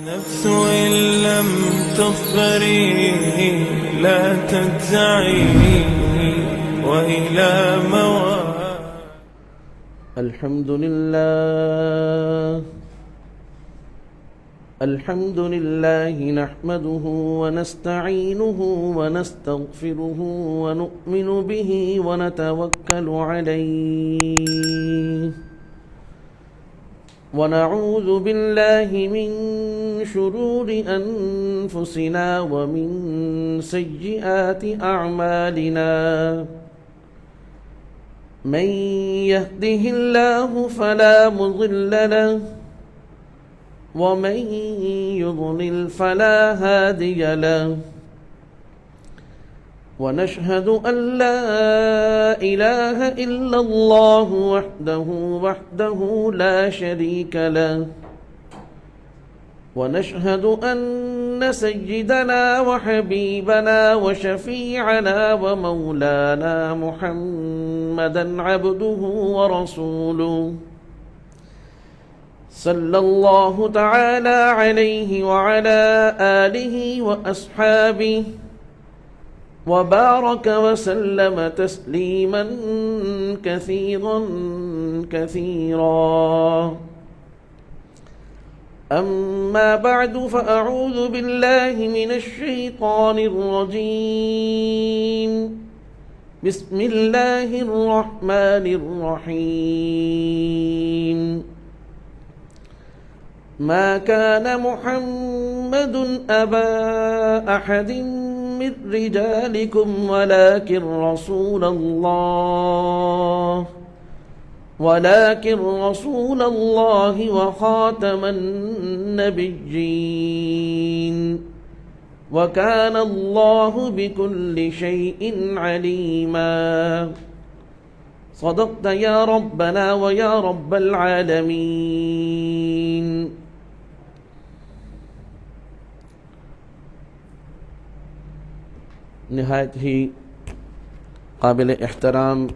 النفس إن لم تظفري لا تجزعي وإلى الحمد لله نحمده ونستعينه ونستغفره ونؤمن به ونتوكل عليه ونعوذ بالله من شرور أنفسنا ومن سيئات أعمالنا من يهده الله فلا مضل له ومن يضلل فلا هادي له ونشهد أن لا إله إلا الله وحده لا شريك له ونشهد أن سيدنا وحبيبنا وشفيعنا ومولانا محمدا عبده ورسوله صلى الله تعالى عليه وعلى آله وأصحابه وبارك وسلم تسليما كثيرا أما بعد فأعوذ بالله من الشيطان الرجيم بسم الله الرحمن الرحيم ما كان محمد أبا أحد من رجالكم ولكن رسول الله وخاتم النبيين وكان الله بكل شيء عليما صدقت يا ربنا ويا رب العالمين نہایت ہی قابل احترام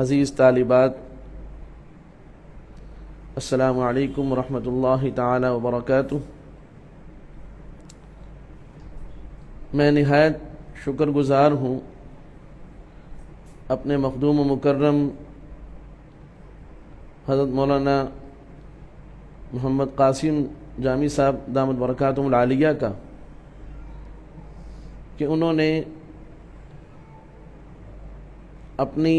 عزیز طالبات، السلام علیکم ورحمۃ اللہ تعالی وبرکاتہ۔ میں نہایت شکر گزار ہوں اپنے مخدوم و مکرم حضرت مولانا محمد قاسم جامی صاحب دامت برکاتہم العالیہ کا کہ انہوں نے اپنی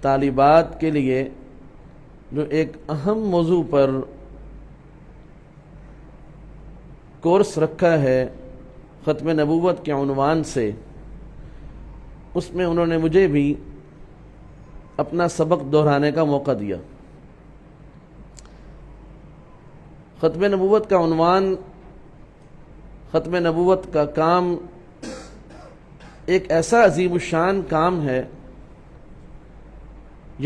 طالبات کے لیے جو ایک اہم موضوع پر کورس رکھا ہے ختم نبوت کے عنوان سے، اس میں انہوں نے مجھے بھی اپنا سبق دہرانے کا موقع دیا۔ ختم نبوت کا عنوان، ختم نبوت کا کام ایک ایسا عظیم الشان کام ہے،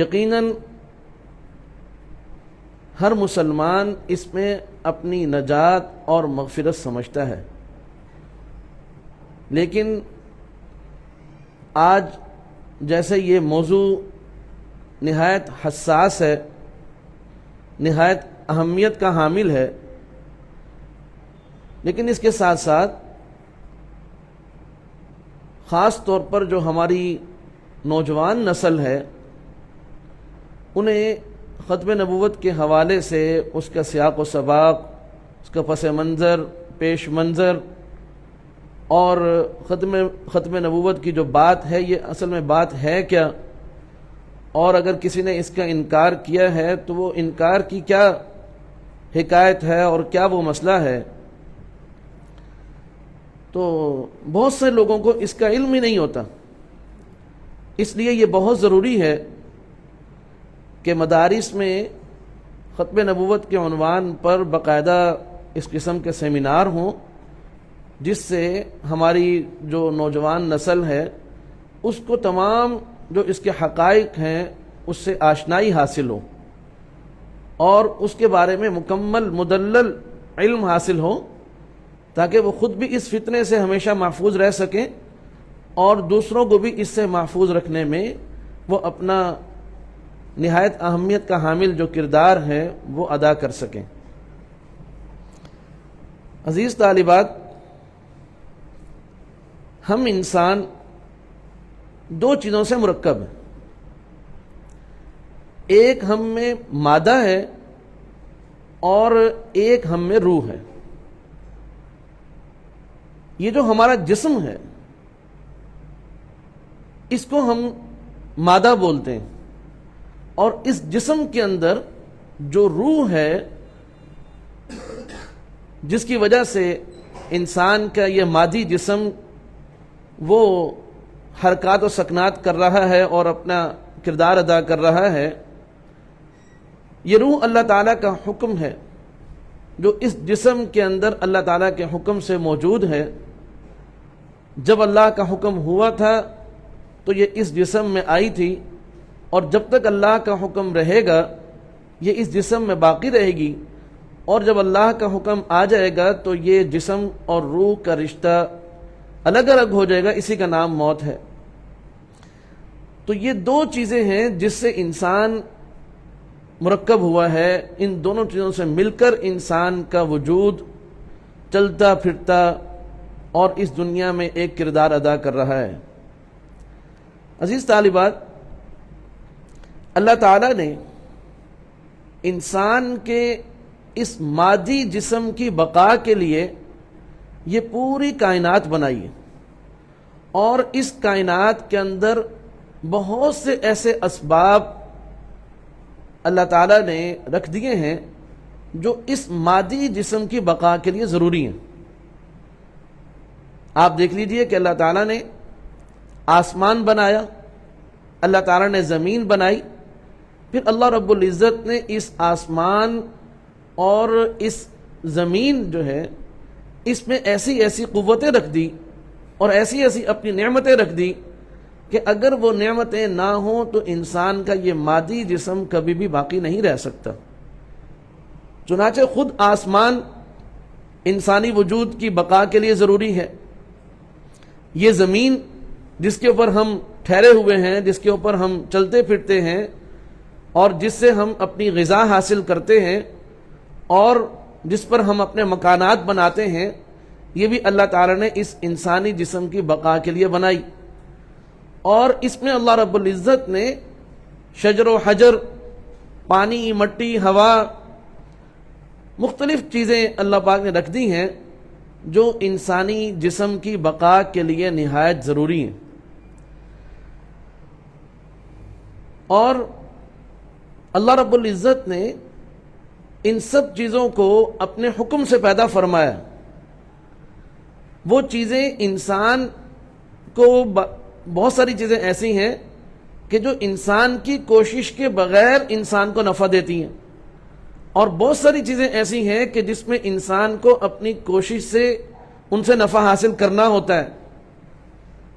یقیناً ہر مسلمان اس میں اپنی نجات اور مغفرت سمجھتا ہے، لیکن آج جیسے یہ موضوع نہایت حساس ہے، نہایت اہمیت کا حامل ہے، لیکن اس کے ساتھ ساتھ خاص طور پر جو ہماری نوجوان نسل ہے، انہیں ختم نبوت کے حوالے سے اس کا سیاق و سباق، اس کا پس منظر، پیش منظر اور ختم نبوت کی جو بات ہے یہ اصل میں بات ہے کیا، اور اگر کسی نے اس کا انکار کیا ہے تو وہ انکار کی کیا حکایت ہے اور کیا وہ مسئلہ ہے، تو بہت سے لوگوں کو اس کا علم ہی نہیں ہوتا۔ اس لیے یہ بہت ضروری ہے کہ مدارس میں ختم نبوت کے عنوان پر باقاعدہ اس قسم کے سیمینار ہوں، جس سے ہماری جو نوجوان نسل ہے اس کو تمام جو اس کے حقائق ہیں اس سے آشنائی حاصل ہو اور اس کے بارے میں مکمل مدلل علم حاصل ہو، تاکہ وہ خود بھی اس فتنے سے ہمیشہ محفوظ رہ سکیں اور دوسروں کو بھی اس سے محفوظ رکھنے میں وہ اپنا نہایت اہمیت کا حامل جو کردار ہے وہ ادا کر سکیں۔ عزیز طالبات، ہم انسان دو چیزوں سے مرکب ہیں، ایک ہم میں مادہ ہے اور ایک ہم میں روح ہے۔ یہ جو ہمارا جسم ہے اس کو ہم مادہ بولتے ہیں، اور اس جسم کے اندر جو روح ہے جس کی وجہ سے انسان کا یہ مادی جسم وہ حرکات و سکنات کر رہا ہے اور اپنا کردار ادا کر رہا ہے، یہ روح اللہ تعالیٰ کا حکم ہے جو اس جسم کے اندر اللہ تعالیٰ کے حکم سے موجود ہے۔ جب اللہ کا حکم ہوا تھا تو یہ اس جسم میں آئی تھی، اور جب تک اللہ کا حکم رہے گا یہ اس جسم میں باقی رہے گی، اور جب اللہ کا حکم آ جائے گا تو یہ جسم اور روح کا رشتہ الگ الگ ہو جائے گا، اسی کا نام موت ہے۔ تو یہ دو چیزیں ہیں جس سے انسان مرکب ہوا ہے، ان دونوں چیزوں سے مل کر انسان کا وجود چلتا پھرتا اور اس دنیا میں ایک کردار ادا کر رہا ہے۔ عزیز طالبات، اللہ تعالیٰ نے انسان کے اس مادی جسم کی بقا کے لیے یہ پوری کائنات بنائی ہے، اور اس کائنات کے اندر بہت سے ایسے اسباب اللہ تعالیٰ نے رکھ دیے ہیں جو اس مادی جسم کی بقا کے لیے ضروری ہیں۔ آپ دیکھ لیجئے کہ اللہ تعالیٰ نے آسمان بنایا، اللہ تعالیٰ نے زمین بنائی، پھر اللہ رب العزت نے اس آسمان اور اس زمین جو ہے اس میں ایسی ایسی قوتیں رکھ دی اور ایسی ایسی اپنی نعمتیں رکھ دی کہ اگر وہ نعمتیں نہ ہوں تو انسان کا یہ مادی جسم کبھی بھی باقی نہیں رہ سکتا۔ چنانچہ خود آسمان انسانی وجود کی بقا کے لیے ضروری ہے، یہ زمین جس کے اوپر ہم ٹھہرے ہوئے ہیں، جس کے اوپر ہم چلتے پھرتے ہیں اور جس سے ہم اپنی غذا حاصل کرتے ہیں اور جس پر ہم اپنے مکانات بناتے ہیں، یہ بھی اللہ تعالیٰ نے اس انسانی جسم کی بقا کے لیے بنائی۔ اور اس میں اللہ رب العزت نے شجر و حجر، پانی، مٹی، ہوا، مختلف چیزیں اللہ پاک نے رکھ دی ہیں جو انسانی جسم کی بقا کے لیے نہایت ضروری ہیں۔ اور اللہ رب العزت نے ان سب چیزوں کو اپنے حکم سے پیدا فرمایا۔ وہ چیزیں انسان کو بہت ساری چیزیں ایسی ہیں کہ جو انسان کی کوشش کے بغیر انسان کو نفع دیتی ہیں، اور بہت ساری چیزیں ایسی ہیں کہ جس میں انسان کو اپنی کوشش سے ان سے نفع حاصل کرنا ہوتا ہے۔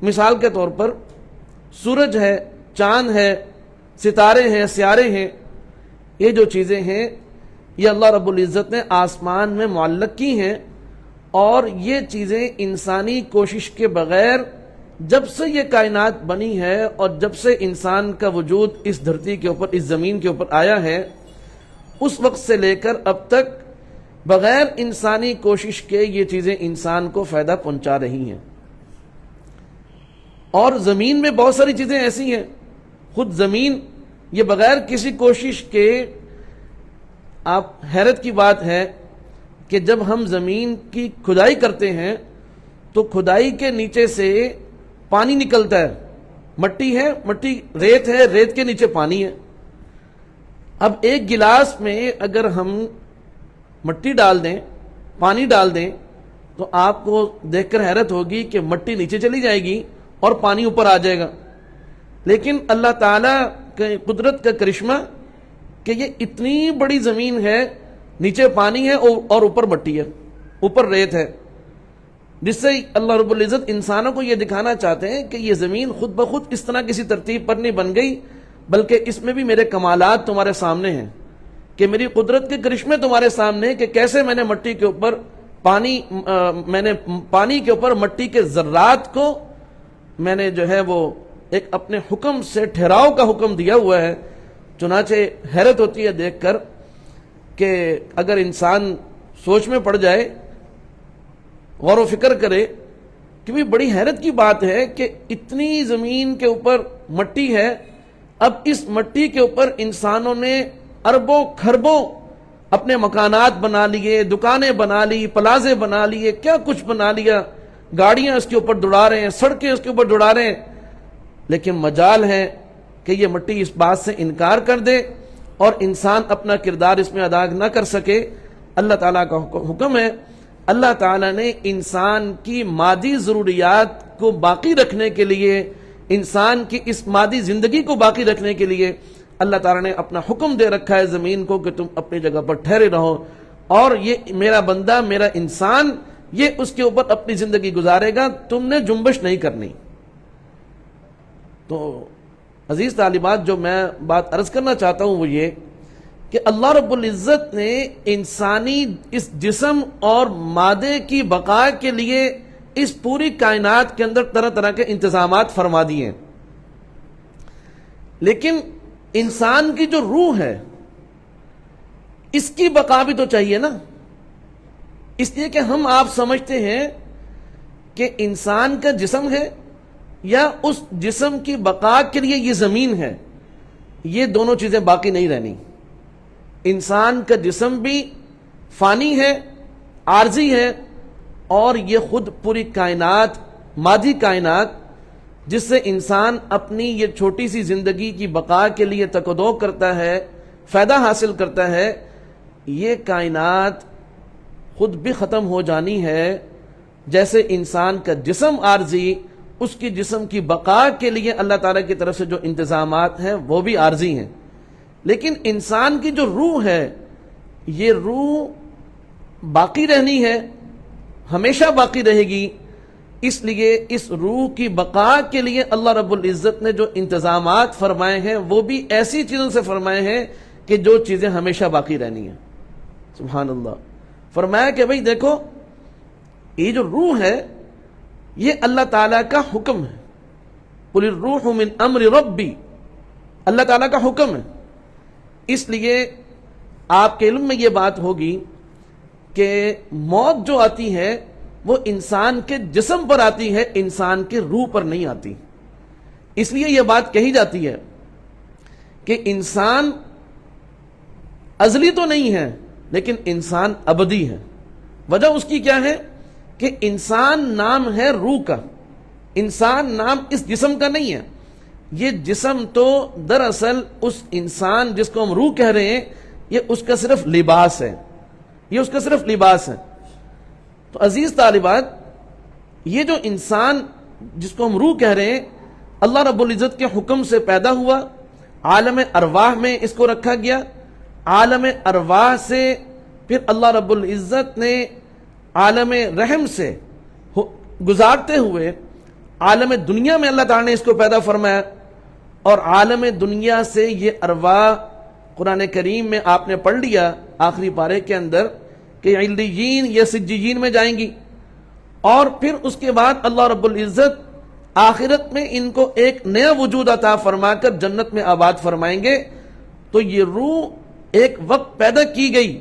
مثال کے طور پر سورج ہے، چاند ہے، ستارے ہیں، سیارے ہیں، یہ جو چیزیں ہیں یہ اللہ رب العزت نے آسمان میں معلق کی ہیں، اور یہ چیزیں انسانی کوشش کے بغیر جب سے یہ کائنات بنی ہے اور جب سے انسان کا وجود اس دھرتی کے اوپر، اس زمین کے اوپر آیا ہے، اس وقت سے لے کر اب تک بغیر انسانی کوشش کے یہ چیزیں انسان کو فائدہ پہنچا رہی ہیں۔ اور زمین میں بہت ساری چیزیں ایسی ہیں، خود زمین یہ بغیر کسی کوشش کے، آپ حیرت کی بات ہے کہ جب ہم زمین کی کھدائی کرتے ہیں تو کھدائی کے نیچے سے پانی نکلتا ہے، مٹی ہے، مٹی ریت ہے، ریت کے نیچے پانی ہے۔ اب ایک گلاس میں اگر ہم مٹی ڈال دیں، پانی ڈال دیں، تو آپ کو دیکھ کر حیرت ہوگی کہ مٹی نیچے چلی جائے گی اور پانی اوپر آ جائے گا۔ لیکن اللہ تعالیٰ کے قدرت کا کرشمہ کہ یہ اتنی بڑی زمین ہے، نیچے پانی ہے اور اوپر مٹی ہے، اوپر ریت ہے، جس سے اللہ رب العزت انسانوں کو یہ دکھانا چاہتے ہیں کہ یہ زمین خود بخود اس طرح کسی ترتیب پر نہیں بن گئی، بلکہ اس میں بھی میرے کمالات تمہارے سامنے ہیں، کہ میری قدرت کے کرشمے تمہارے سامنے کہ کیسے میں نے مٹی کے اوپر پانی کے اوپر مٹی کے ذرات کو میں نے جو ہے وہ ایک اپنے حکم سے ٹھہراؤ کا حکم دیا ہوا ہے، چنانچہ حیرت ہوتی ہے دیکھ کر کہ اگر انسان سوچ میں پڑ جائے، غور و فکر کرے کہ بھی بڑی حیرت کی بات ہے کہ اتنی زمین کے اوپر مٹی ہے، اب اس مٹی کے اوپر انسانوں نے اربوں کھربوں اپنے مکانات بنا لیے، دکانیں بنا لی، پلازے بنا لیے، کیا کچھ بنا لیا، گاڑیاں اس کے اوپر دوڑا رہے ہیں، سڑکیں اس کے اوپر دوڑا رہے ہیں، لیکن مجال ہے کہ یہ مٹی اس بات سے انکار کر دے اور انسان اپنا کردار اس میں ادا نہ کر سکے۔ اللہ تعالیٰ کا حکم ہے، اللہ تعالیٰ نے انسان کی مادی ضروریات کو باقی رکھنے کے لیے، انسان کی اس مادی زندگی کو باقی رکھنے کے لیے اللہ تعالیٰ نے اپنا حکم دے رکھا ہے زمین کو کہ تم اپنی جگہ پر ٹھہرے رہو، اور یہ میرا بندہ، میرا انسان، یہ اس کے اوپر اپنی زندگی گزارے گا، تم نے جنبش نہیں کرنی۔ تو عزیز طالبات، جو میں بات عرض کرنا چاہتا ہوں وہ یہ کہ اللہ رب العزت نے انسانی اس جسم اور مادے کی بقا کے لیے اس پوری کائنات کے اندر طرح طرح کے انتظامات فرما دیے ہیں، لیکن انسان کی جو روح ہے اس کی بقا بھی تو چاہیے نا۔ اس لیے کہ ہم آپ سمجھتے ہیں کہ انسان کا جسم ہے یا اس جسم کی بقا کے لیے یہ زمین ہے، یہ دونوں چیزیں باقی نہیں رہنی۔ انسان کا جسم بھی فانی ہے، عارضی ہے، اور یہ خود پوری کائنات، مادی کائنات، جس سے انسان اپنی یہ چھوٹی سی زندگی کی بقا کے لیے تکدو کرتا ہے، فائدہ حاصل کرتا ہے، یہ کائنات خود بھی ختم ہو جانی ہے۔ جیسے انسان کا جسم عارضی، اس کی جسم کی بقا کے لیے اللہ تعالیٰ کی طرف سے جو انتظامات ہیں وہ بھی عارضی ہیں، لیکن انسان کی جو روح ہے یہ روح باقی رہنی ہے، ہمیشہ باقی رہے گی۔ اس لیے اس روح کی بقا کے لیے اللہ رب العزت نے جو انتظامات فرمائے ہیں وہ بھی ایسی چیزوں سے فرمائے ہیں کہ جو چیزیں ہمیشہ باقی رہنی ہیں۔ سبحان اللہ۔ فرمایا کہ بھئی دیکھو، یہ جو روح ہے یہ اللہ تعالیٰ کا حکم ہے، قُلِ الرُّوحُ مِنْ أَمْرِ رَبِّي، اللہ تعالیٰ کا حکم ہے۔ اس لیے آپ کے علم میں یہ بات ہوگی کہ موت جو آتی ہے وہ انسان کے جسم پر آتی ہے، انسان کے روح پر نہیں آتی۔ اس لیے یہ بات کہی جاتی ہے کہ انسان ازلی تو نہیں ہے لیکن انسان ابدی ہے۔ وجہ اس کی کیا ہے کہ انسان نام ہے روح کا، انسان نام اس جسم کا نہیں ہے۔ یہ جسم تو دراصل اس انسان جس کو ہم روح کہہ رہے ہیں یہ اس کا صرف لباس ہے، یہ اس کا صرف لباس ہے۔ تو عزیز طالبات، یہ جو انسان جس کو ہم روح کہہ رہے ہیں اللہ رب العزت کے حکم سے پیدا ہوا، عالم ارواح میں اس کو رکھا گیا، عالم ارواح سے پھر اللہ رب العزت نے عالم رحم سے گزارتے ہوئے عالم دنیا میں اللہ تعالیٰ نے اس کو پیدا فرمایا، اور عالم دنیا سے یہ ارواح قرآن کریم میں آپ نے پڑھ لیا آخری پارے کے اندر کہ علیین یا سجیین میں جائیں گی، اور پھر اس کے بعد اللہ رب العزت آخرت میں ان کو ایک نیا وجود عطا فرما کر جنت میں آباد فرمائیں گے۔ تو یہ روح ایک وقت پیدا کی گئی۔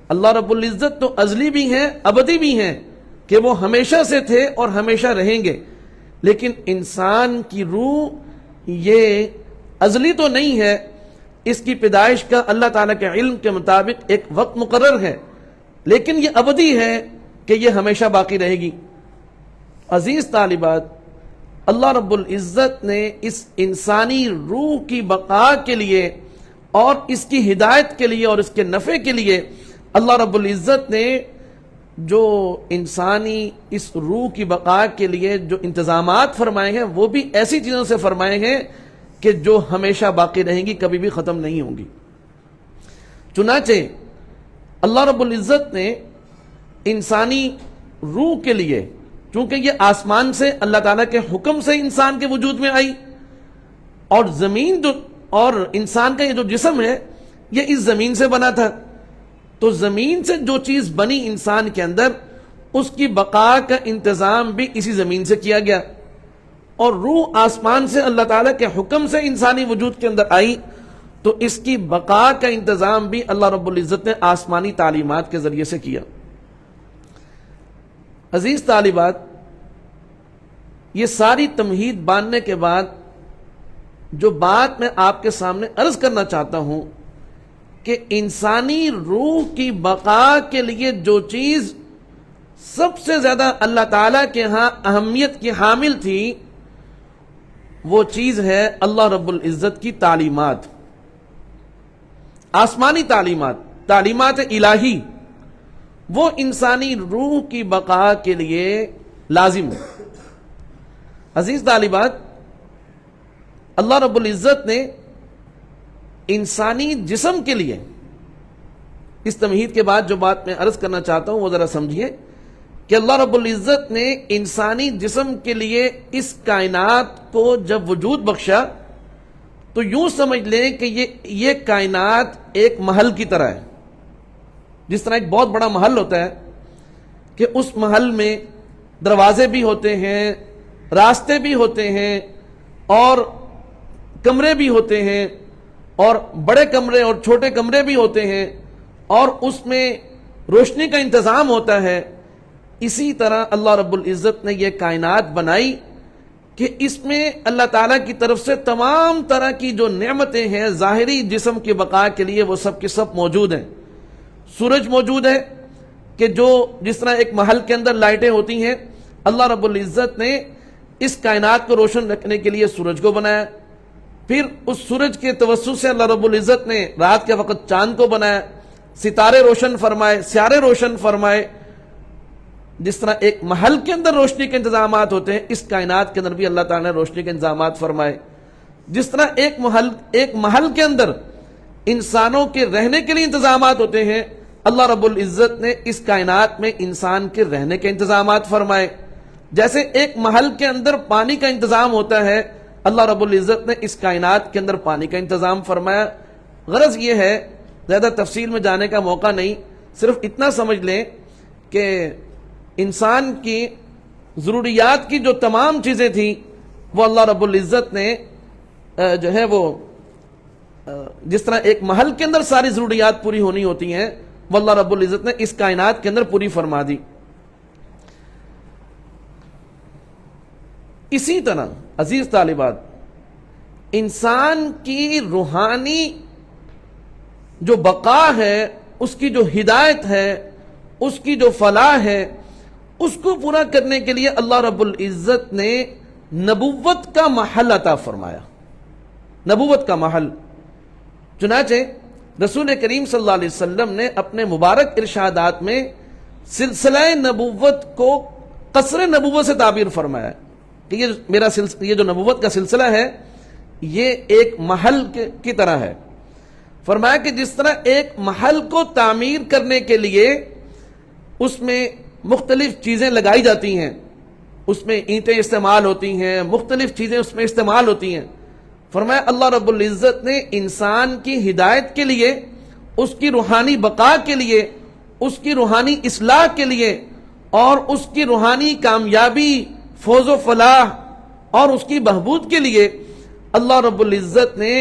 اللہ رب العزت تو ازلی بھی ہیں، ابدی بھی ہیں کہ وہ ہمیشہ سے تھے اور ہمیشہ رہیں گے، لیکن انسان کی روح یہ ازلی تو نہیں ہے، اس کی پیدائش کا اللہ تعالیٰ کے علم کے مطابق ایک وقت مقرر ہے، لیکن یہ ابدی ہے کہ یہ ہمیشہ باقی رہے گی۔ عزیز طالبات، اللہ رب العزت نے اس انسانی روح کی بقا کے لیے اور اس کی ہدایت کے لیے اور اس کے نفع کے لیے اللہ رب العزت نے جو انسانی اس روح کی بقا کے لیے جو انتظامات فرمائے ہیں وہ بھی ایسی چیزوں سے فرمائے ہیں کہ جو ہمیشہ باقی رہیں گی، کبھی بھی ختم نہیں ہوں گی۔ چنانچہ اللہ رب العزت نے انسانی روح کے لیے، چونکہ یہ آسمان سے اللہ تعالیٰ کے حکم سے انسان کے وجود میں آئی، اور زمین جو اور انسان کا یہ جو جسم ہے یہ اس زمین سے بنا تھا، تو زمین سے جو چیز بنی انسان کے اندر اس کی بقا کا انتظام بھی اسی زمین سے کیا گیا، اور روح آسمان سے اللہ تعالیٰ کے حکم سے انسانی وجود کے اندر آئی، تو اس کی بقا کا انتظام بھی اللہ رب العزت نے آسمانی تعلیمات کے ذریعے سے کیا۔ عزیز طالبات، یہ ساری تمہید باندھنے کے بعد جو بات میں آپ کے سامنے عرض کرنا چاہتا ہوں کہ انسانی روح کی بقا کے لیے جو چیز سب سے زیادہ اللہ تعالیٰ کے ہاں اہمیت کی حامل تھی، وہ چیز ہے اللہ رب العزت کی تعلیمات، آسمانی تعلیمات، تعلیمات الہی، وہ انسانی روح کی بقا کے لیے لازم ہے۔ عزیز طالبات، اللہ رب العزت نے انسانی جسم کے لیے، اس تمہید کے بعد جو بات میں عرض کرنا چاہتا ہوں وہ ذرا سمجھیے کہ اللہ رب العزت نے انسانی جسم کے لیے اس کائنات کو جب وجود بخشا تو یوں سمجھ لیں کہ یہ کائنات ایک محل کی طرح ہے۔ جس طرح ایک بہت بڑا محل ہوتا ہے کہ اس محل میں دروازے بھی ہوتے ہیں، راستے بھی ہوتے ہیں، اور کمرے بھی ہوتے ہیں، اور بڑے کمرے اور چھوٹے کمرے بھی ہوتے ہیں، اور اس میں روشنی کا انتظام ہوتا ہے۔ اسی طرح اللہ رب العزت نے یہ کائنات بنائی کہ اس میں اللہ تعالیٰ کی طرف سے تمام طرح کی جو نعمتیں ہیں ظاہری جسم کی بقا کے لیے وہ سب کی سب موجود ہیں۔ سورج موجود ہے کہ جو جس طرح ایک محل کے اندر لائٹیں ہوتی ہیں، اللہ رب العزت نے اس کائنات کو روشن رکھنے کے لیے سورج کو بنایا، پھر اس سورج کے توسط سے اللہ رب العزت نے رات کے وقت چاند کو بنایا، ستارے روشن فرمائے، سیارے روشن فرمائے۔ جس طرح ایک محل کے اندر روشنی کے انتظامات ہوتے ہیں، اس کائنات کے اندر بھی اللہ تعالیٰ نے روشنی کے انتظامات فرمائے۔ جس طرح ایک محل کے اندر انسانوں کے رہنے کے لیے انتظامات ہوتے ہیں، اللہ رب العزت نے اس کائنات میں انسان کے رہنے کے انتظامات فرمائے۔ جیسے ایک محل کے اندر پانی کا انتظام ہوتا ہے، اللہ رب العزت نے اس کائنات کے اندر پانی کا انتظام فرمایا۔ غرض یہ ہے، زیادہ تفصیل میں جانے کا موقع نہیں، صرف اتنا سمجھ لیں کہ انسان کی ضروریات کی جو تمام چیزیں تھیں وہ اللہ رب العزت نے جو ہے وہ جس طرح ایک محل کے اندر ساری ضروریات پوری ہونی ہوتی ہیں، وہ اللہ رب العزت نے اس کائنات کے اندر پوری فرما دی۔ اسی طرح عزیز طالبات، انسان کی روحانی جو بقا ہے، اس کی جو ہدایت ہے، اس کی جو فلاح ہے، اس کو پورا کرنے کے لیے اللہ رب العزت نے نبوت کا محل عطا فرمایا، نبوت کا محل۔ چنانچہ رسول کریم صلی اللہ علیہ وسلم نے اپنے مبارک ارشادات میں سلسلہ نبوت کو قصر نبوت سے تعبیر فرمایا کہ یہ جو نبوت کا سلسلہ ہے یہ ایک محل کی طرح ہے۔ فرمایا کہ جس طرح ایک محل کو تعمیر کرنے کے لیے اس میں مختلف چیزیں لگائی جاتی ہیں، اس میں اینٹیں استعمال ہوتی ہیں، مختلف چیزیں اس میں استعمال ہوتی ہیں، فرمایا اللہ رب العزت نے انسان کی ہدایت کے لیے، اس کی روحانی بقا کے لیے، اس کی روحانی اصلاح کے لیے اور اس کی روحانی کامیابی، فوز و فلاح اور اس کی بہبود کے لیے اللہ رب العزت نے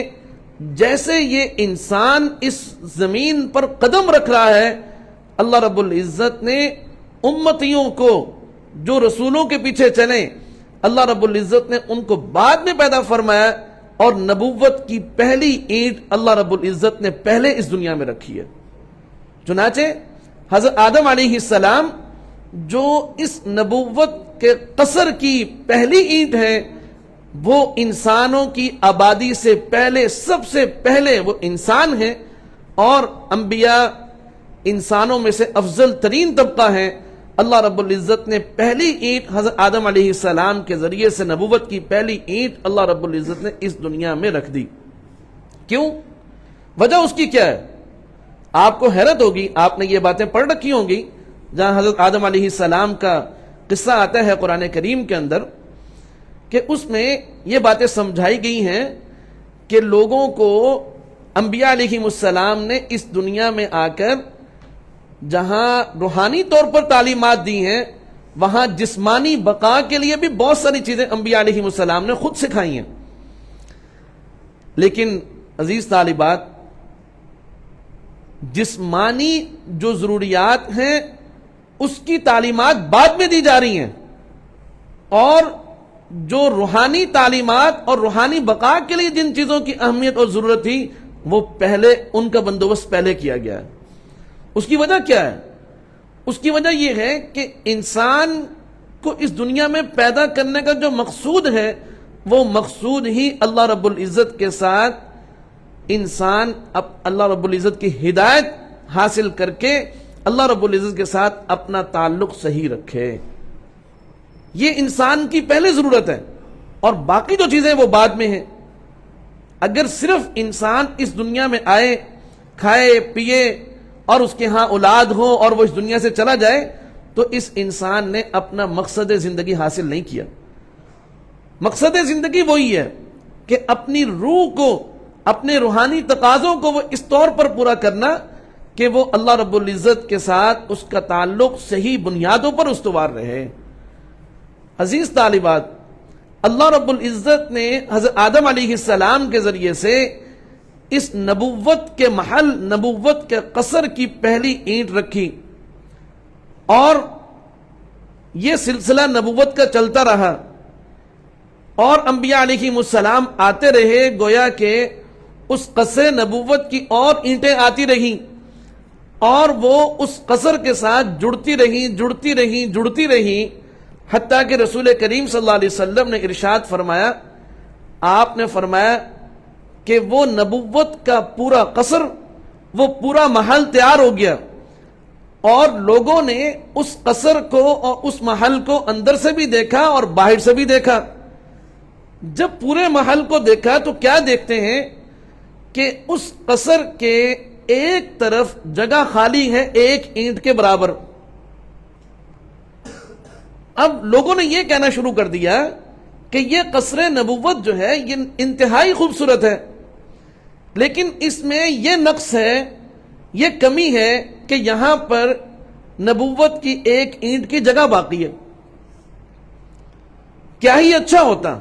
جیسے یہ انسان اس زمین پر قدم رکھ رہا ہے، اللہ رب العزت نے امتیوں کو جو رسولوں کے پیچھے چلیں، اللہ رب العزت نے ان کو بعد میں پیدا فرمایا، اور نبوت کی پہلی اینٹ اللہ رب العزت نے پہلے اس دنیا میں رکھی ہے۔ چنانچہ حضرت آدم علیہ السلام جو اس نبوت کے قصر کی پہلی اینٹ ہے، وہ انسانوں کی آبادی سے پہلے، سب سے پہلے وہ انسان ہیں، اور انبیاء انسانوں میں سے افضل ترین طبقہ ہیں۔ اللہ رب العزت نے پہلی اینٹ حضرت آدم علیہ السلام کے ذریعے سے، نبوت کی پہلی اینٹ اللہ رب العزت نے اس دنیا میں رکھ دی۔ کیوں؟ وجہ اس کی کیا ہے؟ آپ کو حیرت ہوگی، آپ نے یہ باتیں پڑھ رکھی ہوں گی جہاں حضرت آدم علیہ السلام کا قصہ آتا ہے قرآن کریم کے اندر، کہ اس میں یہ باتیں سمجھائی گئی ہیں کہ لوگوں کو انبیاء علیہ السلام نے اس دنیا میں آ کر جہاں روحانی طور پر تعلیمات دی ہیں، وہاں جسمانی بقا کے لیے بھی بہت ساری چیزیں انبیاء علیہ السلام نے خود سکھائی ہیں۔ لیکن عزیز طالبات، جسمانی جو ضروریات ہیں اس کی تعلیمات بعد میں دی جا رہی ہیں، اور جو روحانی تعلیمات اور روحانی بقا کے لیے جن چیزوں کی اہمیت اور ضرورت تھی وہ پہلے ان کا بندوبست پہلے کیا گیا ہے۔ اس کی وجہ کیا ہے؟ اس کی وجہ یہ ہے کہ انسان کو اس دنیا میں پیدا کرنے کا جو مقصود ہے وہ مقصود ہی اللہ رب العزت کے ساتھ انسان اللہ رب العزت کی ہدایت حاصل کر کے اللہ رب العزت کے ساتھ اپنا تعلق صحیح رکھے۔ یہ انسان کی پہلے ضرورت ہے، اور باقی جو چیزیں وہ بعد میں ہیں۔ اگر صرف انسان اس دنیا میں آئے، کھائے پیے اور اس کے ہاں اولاد ہو اور وہ اس دنیا سے چلا جائے تو اس انسان نے اپنا مقصد زندگی حاصل نہیں کیا۔ مقصد زندگی وہی ہے کہ اپنی روح کو، اپنے روحانی تقاضوں کو وہ اس طور پر پورا کرنا کہ وہ اللہ رب العزت کے ساتھ اس کا تعلق صحیح بنیادوں پر استوار رہے۔ عزیز طالبات، اللہ رب العزت نے حضرت آدم علیہ السلام کے ذریعے سے اس نبوت کے محل، نبوت کے قصر کی پہلی اینٹ رکھی، اور یہ سلسلہ نبوت کا چلتا رہا، اور انبیاء علیہم السلام آتے رہے، گویا کہ اس قصر نبوت کی اور اینٹیں آتی رہیں، اور وہ اس قصر کے ساتھ جڑتی رہیں، حتیٰ کہ رسول کریم صلی اللہ علیہ وسلم نے ارشاد فرمایا، آپ نے فرمایا کہ وہ نبوت کا پورا قصر، وہ پورا محل تیار ہو گیا، اور لوگوں نے اس قصر کو اور اس محل کو اندر سے بھی دیکھا اور باہر سے بھی دیکھا۔ جب پورے محل کو دیکھا تو کیا دیکھتے ہیں کہ اس قصر کے ایک طرف جگہ خالی ہے 1 اینٹ کے برابر۔ اب لوگوں نے یہ کہنا شروع کر دیا کہ یہ قصر نبوت جو ہے یہ انتہائی خوبصورت ہے، لیکن اس میں یہ نقص ہے، یہ کمی ہے کہ یہاں پر نبوت کی 1 اینٹ کی جگہ باقی ہے۔ کیا ہی اچھا ہوتا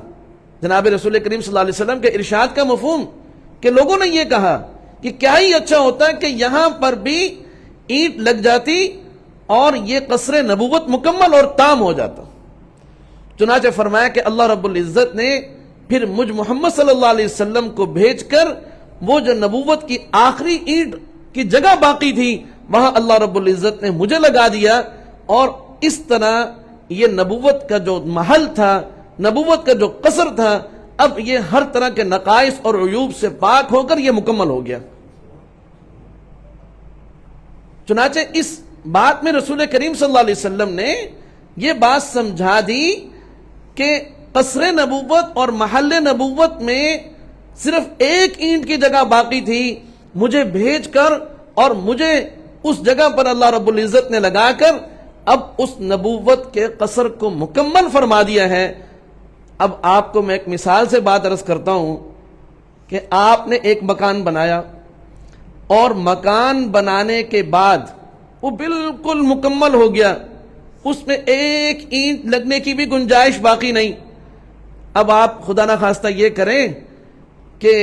جناب رسول کریم صلی اللہ علیہ وسلم کے ارشاد کا مفہوم کہ لوگوں نے یہ کہا کہ کیا ہی اچھا ہوتا کہ یہاں پر بھی اینٹ لگ جاتی اور یہ قصر نبوت مکمل اور تام ہو جاتا۔ چنانچہ فرمایا کہ اللہ رب العزت نے پھر مجھ محمد صلی اللہ علیہ وسلم کو بھیج کر وہ جو نبوت کی آخری اینٹ کی جگہ باقی تھی وہاں اللہ رب العزت نے مجھے لگا دیا، اور اس طرح یہ نبوت کا جو محل تھا، نبوت کا جو قصر تھا، اب یہ ہر طرح کے نقائص اور عیوب سے پاک ہو کر یہ مکمل ہو گیا۔ چنانچہ اس بات میں رسول کریم صلی اللہ علیہ وسلم نے یہ بات سمجھا دی کہ قصر نبوت اور محل نبوت میں صرف 1 اینٹ کی جگہ باقی تھی، مجھے بھیج کر اور مجھے اس جگہ پر اللہ رب العزت نے لگا کر اب اس نبوت کے قصر کو مکمل فرما دیا ہے۔ اب آپ کو میں ایک مثال سے بات عرض کرتا ہوں کہ آپ نے ایک مکان بنایا، اور مکان بنانے کے بعد وہ بالکل مکمل ہو گیا، اس میں 1 اینٹ لگنے کی بھی گنجائش باقی نہیں۔ اب آپ خدا نہ خواستہ یہ کریں کہ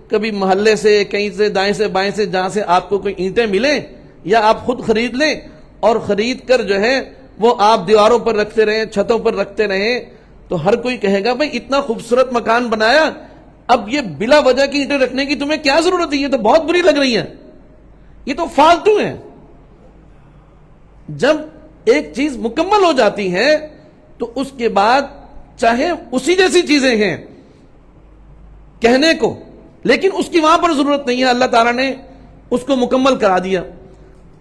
کبھی محلے سے، کہیں سے، دائیں سے بائیں سے، جہاں سے آپ کو کوئی اینٹیں ملیں، یا آپ خود خرید لیں اور خرید کر جو ہے وہ آپ دیواروں پر رکھتے رہیں، چھتوں پر رکھتے رہیں، تو ہر کوئی کہے گا بھئی اتنا خوبصورت مکان بنایا، اب یہ بلا وجہ کی اینٹیں رکھنے کی تمہیں کیا ضرورت ہے، یہ تو بہت بری لگ رہی ہیں، یہ تو فالتو ہے۔ جب ایک چیز مکمل ہو جاتی ہے تو اس کے بعد چاہے اسی جیسی چیزیں ہیں کہنے کو، لیکن اس کی وہاں پر ضرورت نہیں ہے، اللہ تعالیٰ نے اس کو مکمل کرا دیا۔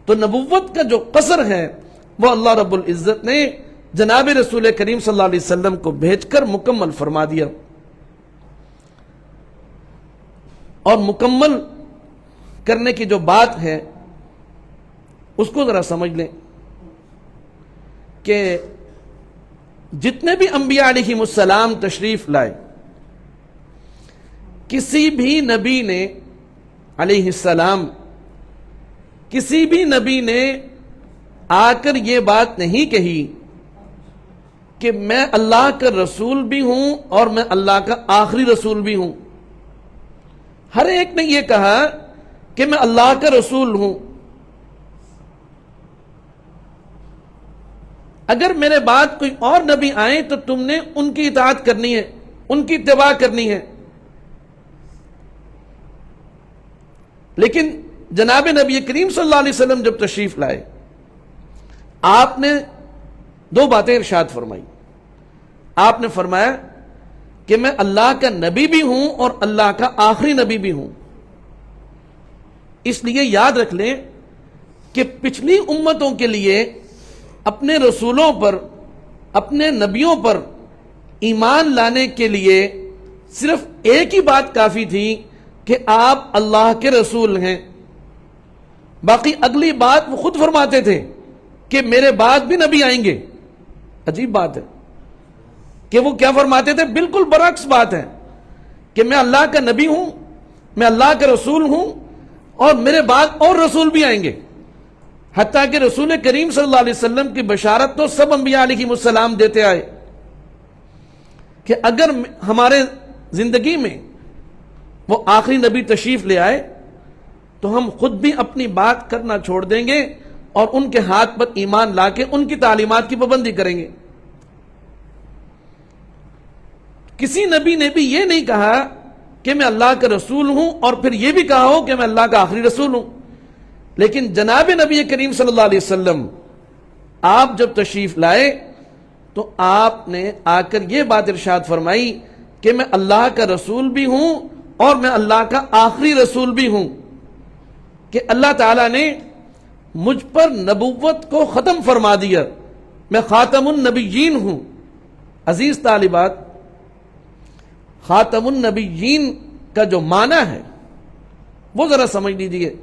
تو نبوت کا جو قصر ہے وہ اللہ رب العزت نے جناب رسول کریم صلی اللہ علیہ وسلم کو بھیج کر مکمل فرما دیا۔ اور مکمل کرنے کی جو بات ہے اس کو ذرا سمجھ لیں کہ جتنے بھی انبیاء علیہم السلام تشریف لائے، کسی بھی نبی نے علیہ السلام، کسی بھی نبی نے آ کر یہ بات نہیں کہی کہ میں اللہ کا رسول بھی ہوں اور میں اللہ کا آخری رسول بھی ہوں۔ ہر ایک نے یہ کہا کہ میں اللہ کا رسول ہوں. اگر میرے بعد کوئی اور نبی آئے تو تم نے ان کی اطاعت کرنی ہے، ان کی اتباع کرنی ہے. لیکن جناب نبی کریم صلی اللہ علیہ وسلم جب تشریف لائے، آپ نے دو باتیں ارشاد فرمائی. آپ نے فرمایا کہ میں اللہ کا نبی بھی ہوں اور اللہ کا آخری نبی بھی ہوں. اس لیے یاد رکھ لیں کہ پچھلی امتوں کے لیے اپنے رسولوں پر، اپنے نبیوں پر ایمان لانے کے لیے صرف ایک ہی بات کافی تھی کہ آپ اللہ کے رسول ہیں. باقی اگلی بات وہ خود فرماتے تھے کہ میرے بعد بھی نبی آئیں گے. عجیب بات ہے کہ وہ کیا فرماتے تھے؟ بالکل برعکس بات ہے کہ میں اللہ کا نبی ہوں، میں اللہ کا رسول ہوں اور میرے بعد اور رسول بھی آئیں گے. حتیٰ کہ رسول کریم صلی اللہ علیہ وسلم کی بشارت تو سب انبیاء علیہ السلام دیتے آئے کہ اگر ہمارے زندگی میں وہ آخری نبی تشریف لے آئے تو ہم خود بھی اپنی بات کرنا چھوڑ دیں گے اور ان کے ہاتھ پر ایمان لا کے ان کی تعلیمات کی پابندی کریں گے. کسی نبی نے بھی یہ نہیں کہا کہ میں اللہ کا رسول ہوں اور پھر یہ بھی کہا ہو کہ میں اللہ کا آخری رسول ہوں. لیکن جناب نبی کریم صلی اللہ علیہ وسلم آپ جب تشریف لائے تو آپ نے آ کر یہ بات ارشاد فرمائی کہ میں اللہ کا رسول بھی ہوں اور میں اللہ کا آخری رسول بھی ہوں، کہ اللہ تعالیٰ نے مجھ پر نبوت کو ختم فرما دیا، میں خاتم النبیین ہوں. عزیز طالبات، خاتم النبیین کا جو معنی ہے وہ ذرا سمجھ لیجیے.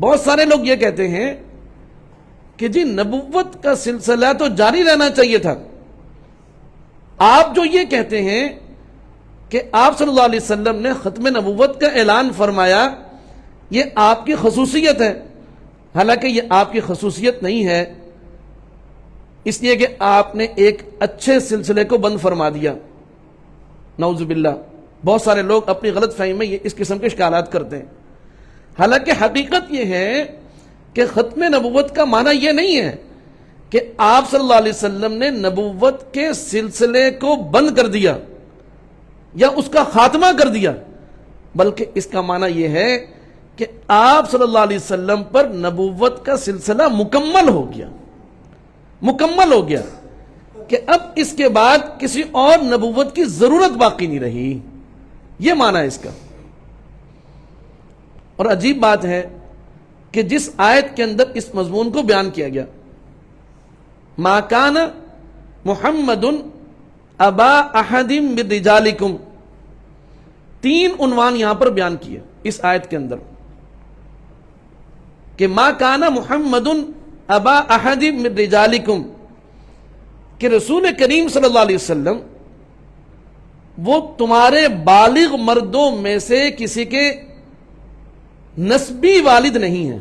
بہت سارے لوگ یہ کہتے ہیں کہ جی نبوت کا سلسلہ تو جاری رہنا چاہیے تھا. آپ جو یہ کہتے ہیں کہ آپ صلی اللہ علیہ وسلم نے ختم نبوت کا اعلان فرمایا، یہ آپ کی خصوصیت ہے. حالانکہ یہ آپ کی خصوصیت نہیں ہے، اس لیے کہ آپ نے ایک اچھے سلسلے کو بند فرما دیا. نعوذ باللہ. بہت سارے لوگ اپنی غلط فہمی میں اس قسم کے اشکالات کرتے ہیں. حالانکہ حقیقت یہ ہے کہ ختم نبوت کا معنی یہ نہیں ہے کہ آپ صلی اللہ علیہ وسلم نے نبوت کے سلسلے کو بند کر دیا یا اس کا خاتمہ کر دیا، بلکہ اس کا معنی یہ ہے کہ آپ صلی اللہ علیہ وسلم پر نبوت کا سلسلہ مکمل ہو گیا، مکمل ہو گیا، کہ اب اس کے بعد کسی اور نبوت کی ضرورت باقی نہیں رہی. یہ معنی ہے اس کا. اور عجیب بات ہے کہ جس آیت کے اندر اس مضمون کو بیان کیا گیا، ما کان محمد ابا احد من رجالکم، 3 عنوان یہاں پر بیان کیے اس آیت کے اندر کہ ما کان محمد ابا احد من رجالکم، کہ رسول کریم صلی اللہ علیہ وسلم وہ تمہارے بالغ مردوں میں سے کسی کے نسبی والد نہیں ہیں.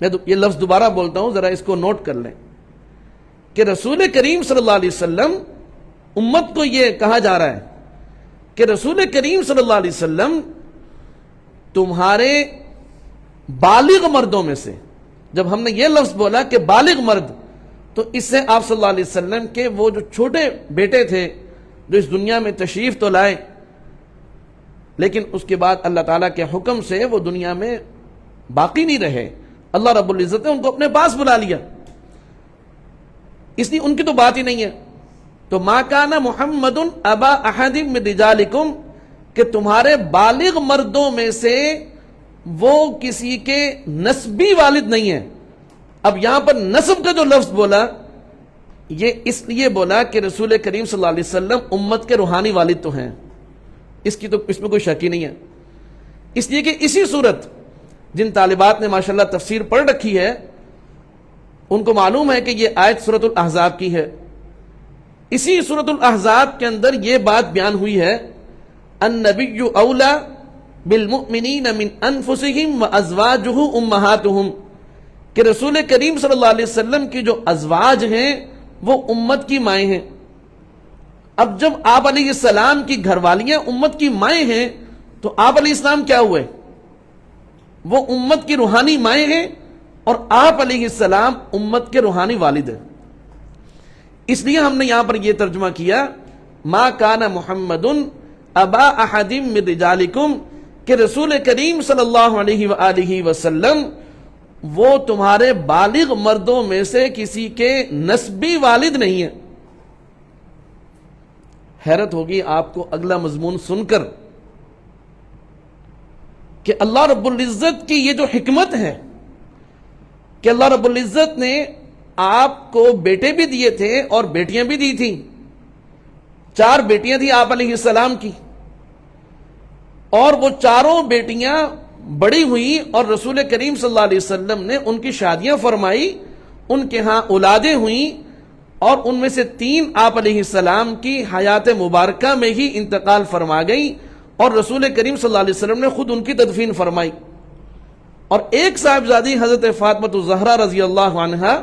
میں یہ لفظ دوبارہ بولتا ہوں، ذرا اس کو نوٹ کر لیں کہ رسول کریم صلی اللہ علیہ وسلم، امت کو یہ کہا جا رہا ہے کہ رسول کریم صلی اللہ علیہ وسلم تمہارے بالغ مردوں میں سے. جب ہم نے یہ لفظ بولا کہ بالغ مرد، تو اس سے آپ صلی اللہ علیہ وسلم کے وہ جو چھوٹے بیٹے تھے جو اس دنیا میں تشریف تو لائے لیکن اس کے بعد اللہ تعالیٰ کے حکم سے وہ دنیا میں باقی نہیں رہے، اللہ رب العزت نے ان کو اپنے پاس بلا لیا، اس لیے ان کی تو بات ہی نہیں ہے. تو ما کان محمد ابا احد من رجالکم، کہ تمہارے بالغ مردوں میں سے وہ کسی کے نسبی والد نہیں ہے. اب یہاں پر نسب کا جو لفظ بولا یہ اس لیے بولا کہ رسول کریم صلی اللہ علیہ وسلم امت کے روحانی والد تو ہیں، اس میں کوئی شک ہی نہیں ہے. اس لیے کہ اسی صورت جن طالبات نے ماشاءاللہ تفسیر پڑھ رکھی ہے ان کو معلوم ہے کہ یہ آیت سورۃ الاحزاب کی ہے. اسی سورۃ الاحزاب کے اندر یہ بات بیان ہوئی ہے، النبی اولا بالمؤمنین من انفسہم وازواجہ امہاتہم، کہ رسول کریم صلی اللہ علیہ وسلم کی جو ازواج ہیں وہ امت کی مائیں ہیں. اب جب آپ علیہ السلام کی گھر والیاں امت کی مائیں ہیں تو آپ علیہ السلام کیا ہوئے؟ وہ امت کی روحانی مائیں ہیں اور آپ علیہ السلام امت کے روحانی والد ہیں. اس لیے ہم نے یہاں پر یہ ترجمہ کیا ما کان محمد ابا احد من رجالکم، کہ رسول کریم صلی اللہ علیہ وآلہ وسلم وہ تمہارے بالغ مردوں میں سے کسی کے نسبی والد نہیں ہیں. حیرت ہوگی آپ کو اگلا مضمون سن کر کہ اللہ رب العزت کی یہ جو حکمت ہے کہ اللہ رب العزت نے آپ کو بیٹے بھی دیے تھے اور بیٹیاں بھی دی تھیں. 4 بیٹیاں تھیں آپ علیہ السلام کی، اور وہ چاروں بیٹیاں بڑی ہوئی اور رسول کریم صلی اللہ علیہ وسلم نے ان کی شادیاں فرمائی، ان کے ہاں اولادیں ہوئیں، اور ان میں سے 3 آپ علیہ السلام کی حیات مبارکہ میں ہی انتقال فرما گئی، اور رسول کریم صلی اللہ علیہ وسلم نے خود ان کی تدفین فرمائی. اور ایک صاحبزادی حضرت فاطمہ الزہرا رضی اللہ عنہا،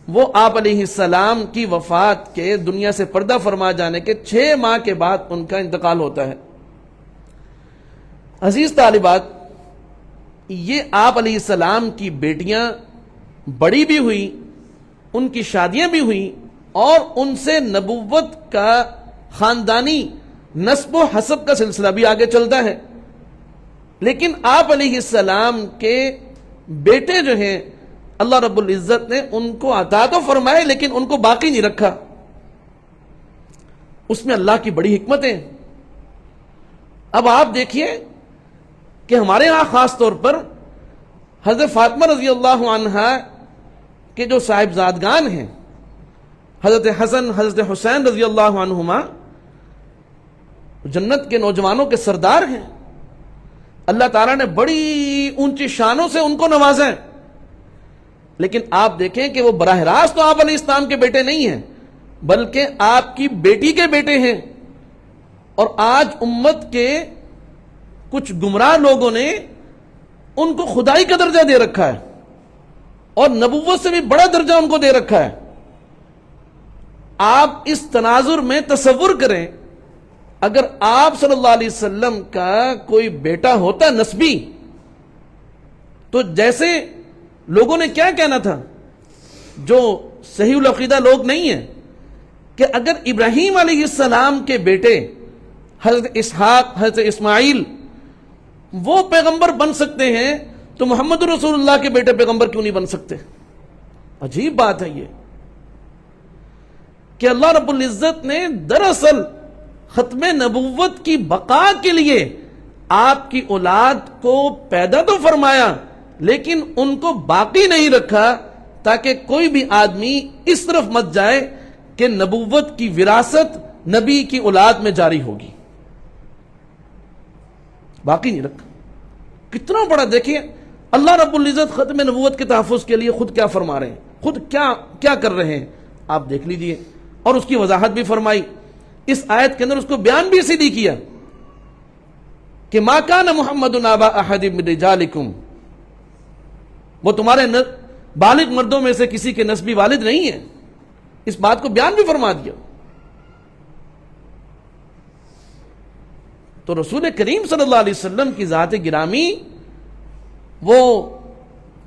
وہ آپ علیہ السلام کی وفات کے دنیا سے پردہ فرما جانے کے 6 ماہ کے بعد ان کا انتقال ہوتا ہے. عزیز طالبات، یہ آپ علیہ السلام کی بیٹیاں بڑی بھی ہوئی، ان کی شادیاں بھی ہوئیں، اور ان سے نبوت کا خاندانی نسب و حسب کا سلسلہ بھی آگے چلتا ہے. لیکن آپ علیہ السلام کے بیٹے جو ہیں اللہ رب العزت نے ان کو عطا تو فرمائے لیکن ان کو باقی نہیں رکھا. اس میں اللہ کی بڑی حکمتیں. اب آپ دیکھیے کہ ہمارے ہاں خاص طور پر حضرت فاطمہ رضی اللہ عنہا کے جو صاحبزادگان ہیں، حضرت حسن حضرت حسین رضی اللہ عنہما، جنت کے نوجوانوں کے سردار ہیں. اللہ تعالیٰ نے بڑی اونچی شانوں سے ان کو نوازا ہے. لیکن آپ دیکھیں کہ وہ براہ راست تو آپ علیہ السلام کے بیٹے نہیں ہیں، بلکہ آپ کی بیٹی کے بیٹے ہیں. اور آج امت کے کچھ گمراہ لوگوں نے ان کو خدائی کا درجہ دے رکھا ہے اور نبوت سے بھی بڑا درجہ ان کو دے رکھا ہے. آپ اس تناظر میں تصور کریں، اگر آپ صلی اللہ علیہ وسلم کا کوئی بیٹا ہوتا نسبی، تو جیسے لوگوں نے کیا کہنا تھا جو صحیح العقیدہ لوگ نہیں ہیں، کہ اگر ابراہیم علیہ السلام کے بیٹے حضرت اسحاق حضرت اسماعیل وہ پیغمبر بن سکتے ہیں تو محمد رسول اللہ کے بیٹے پیغمبر کیوں نہیں بن سکتے؟ عجیب بات ہے یہ کہ اللہ رب العزت نے دراصل ختم نبوت کی بقا کے لیے آپ کی اولاد کو پیدا تو فرمایا لیکن ان کو باقی نہیں رکھا، تاکہ کوئی بھی آدمی اس طرف مت جائے کہ نبوت کی وراثت نبی کی اولاد میں جاری ہوگی. باقی نہیں رکھا. کتنا بڑا دیکھیں اللہ رب العزت ختم نبوت کے تحفظ کے لیے خود کیا فرما رہے ہیں، خود کیا کر رہے ہیں، آپ دیکھ لیجئے. اور اس کی وضاحت بھی فرمائی. اس آیت کے اندر اس کو بیان بھی اسی لیے کیا کہ ما کان محمد ابا احد من رجالکم، وہ تمہارے بالغ مردوں میں سے کسی کے نسبی والد نہیں ہیں. اس بات کو بیان بھی فرما دیا. تو رسول کریم صلی اللہ علیہ وسلم کی ذات گرامی وہ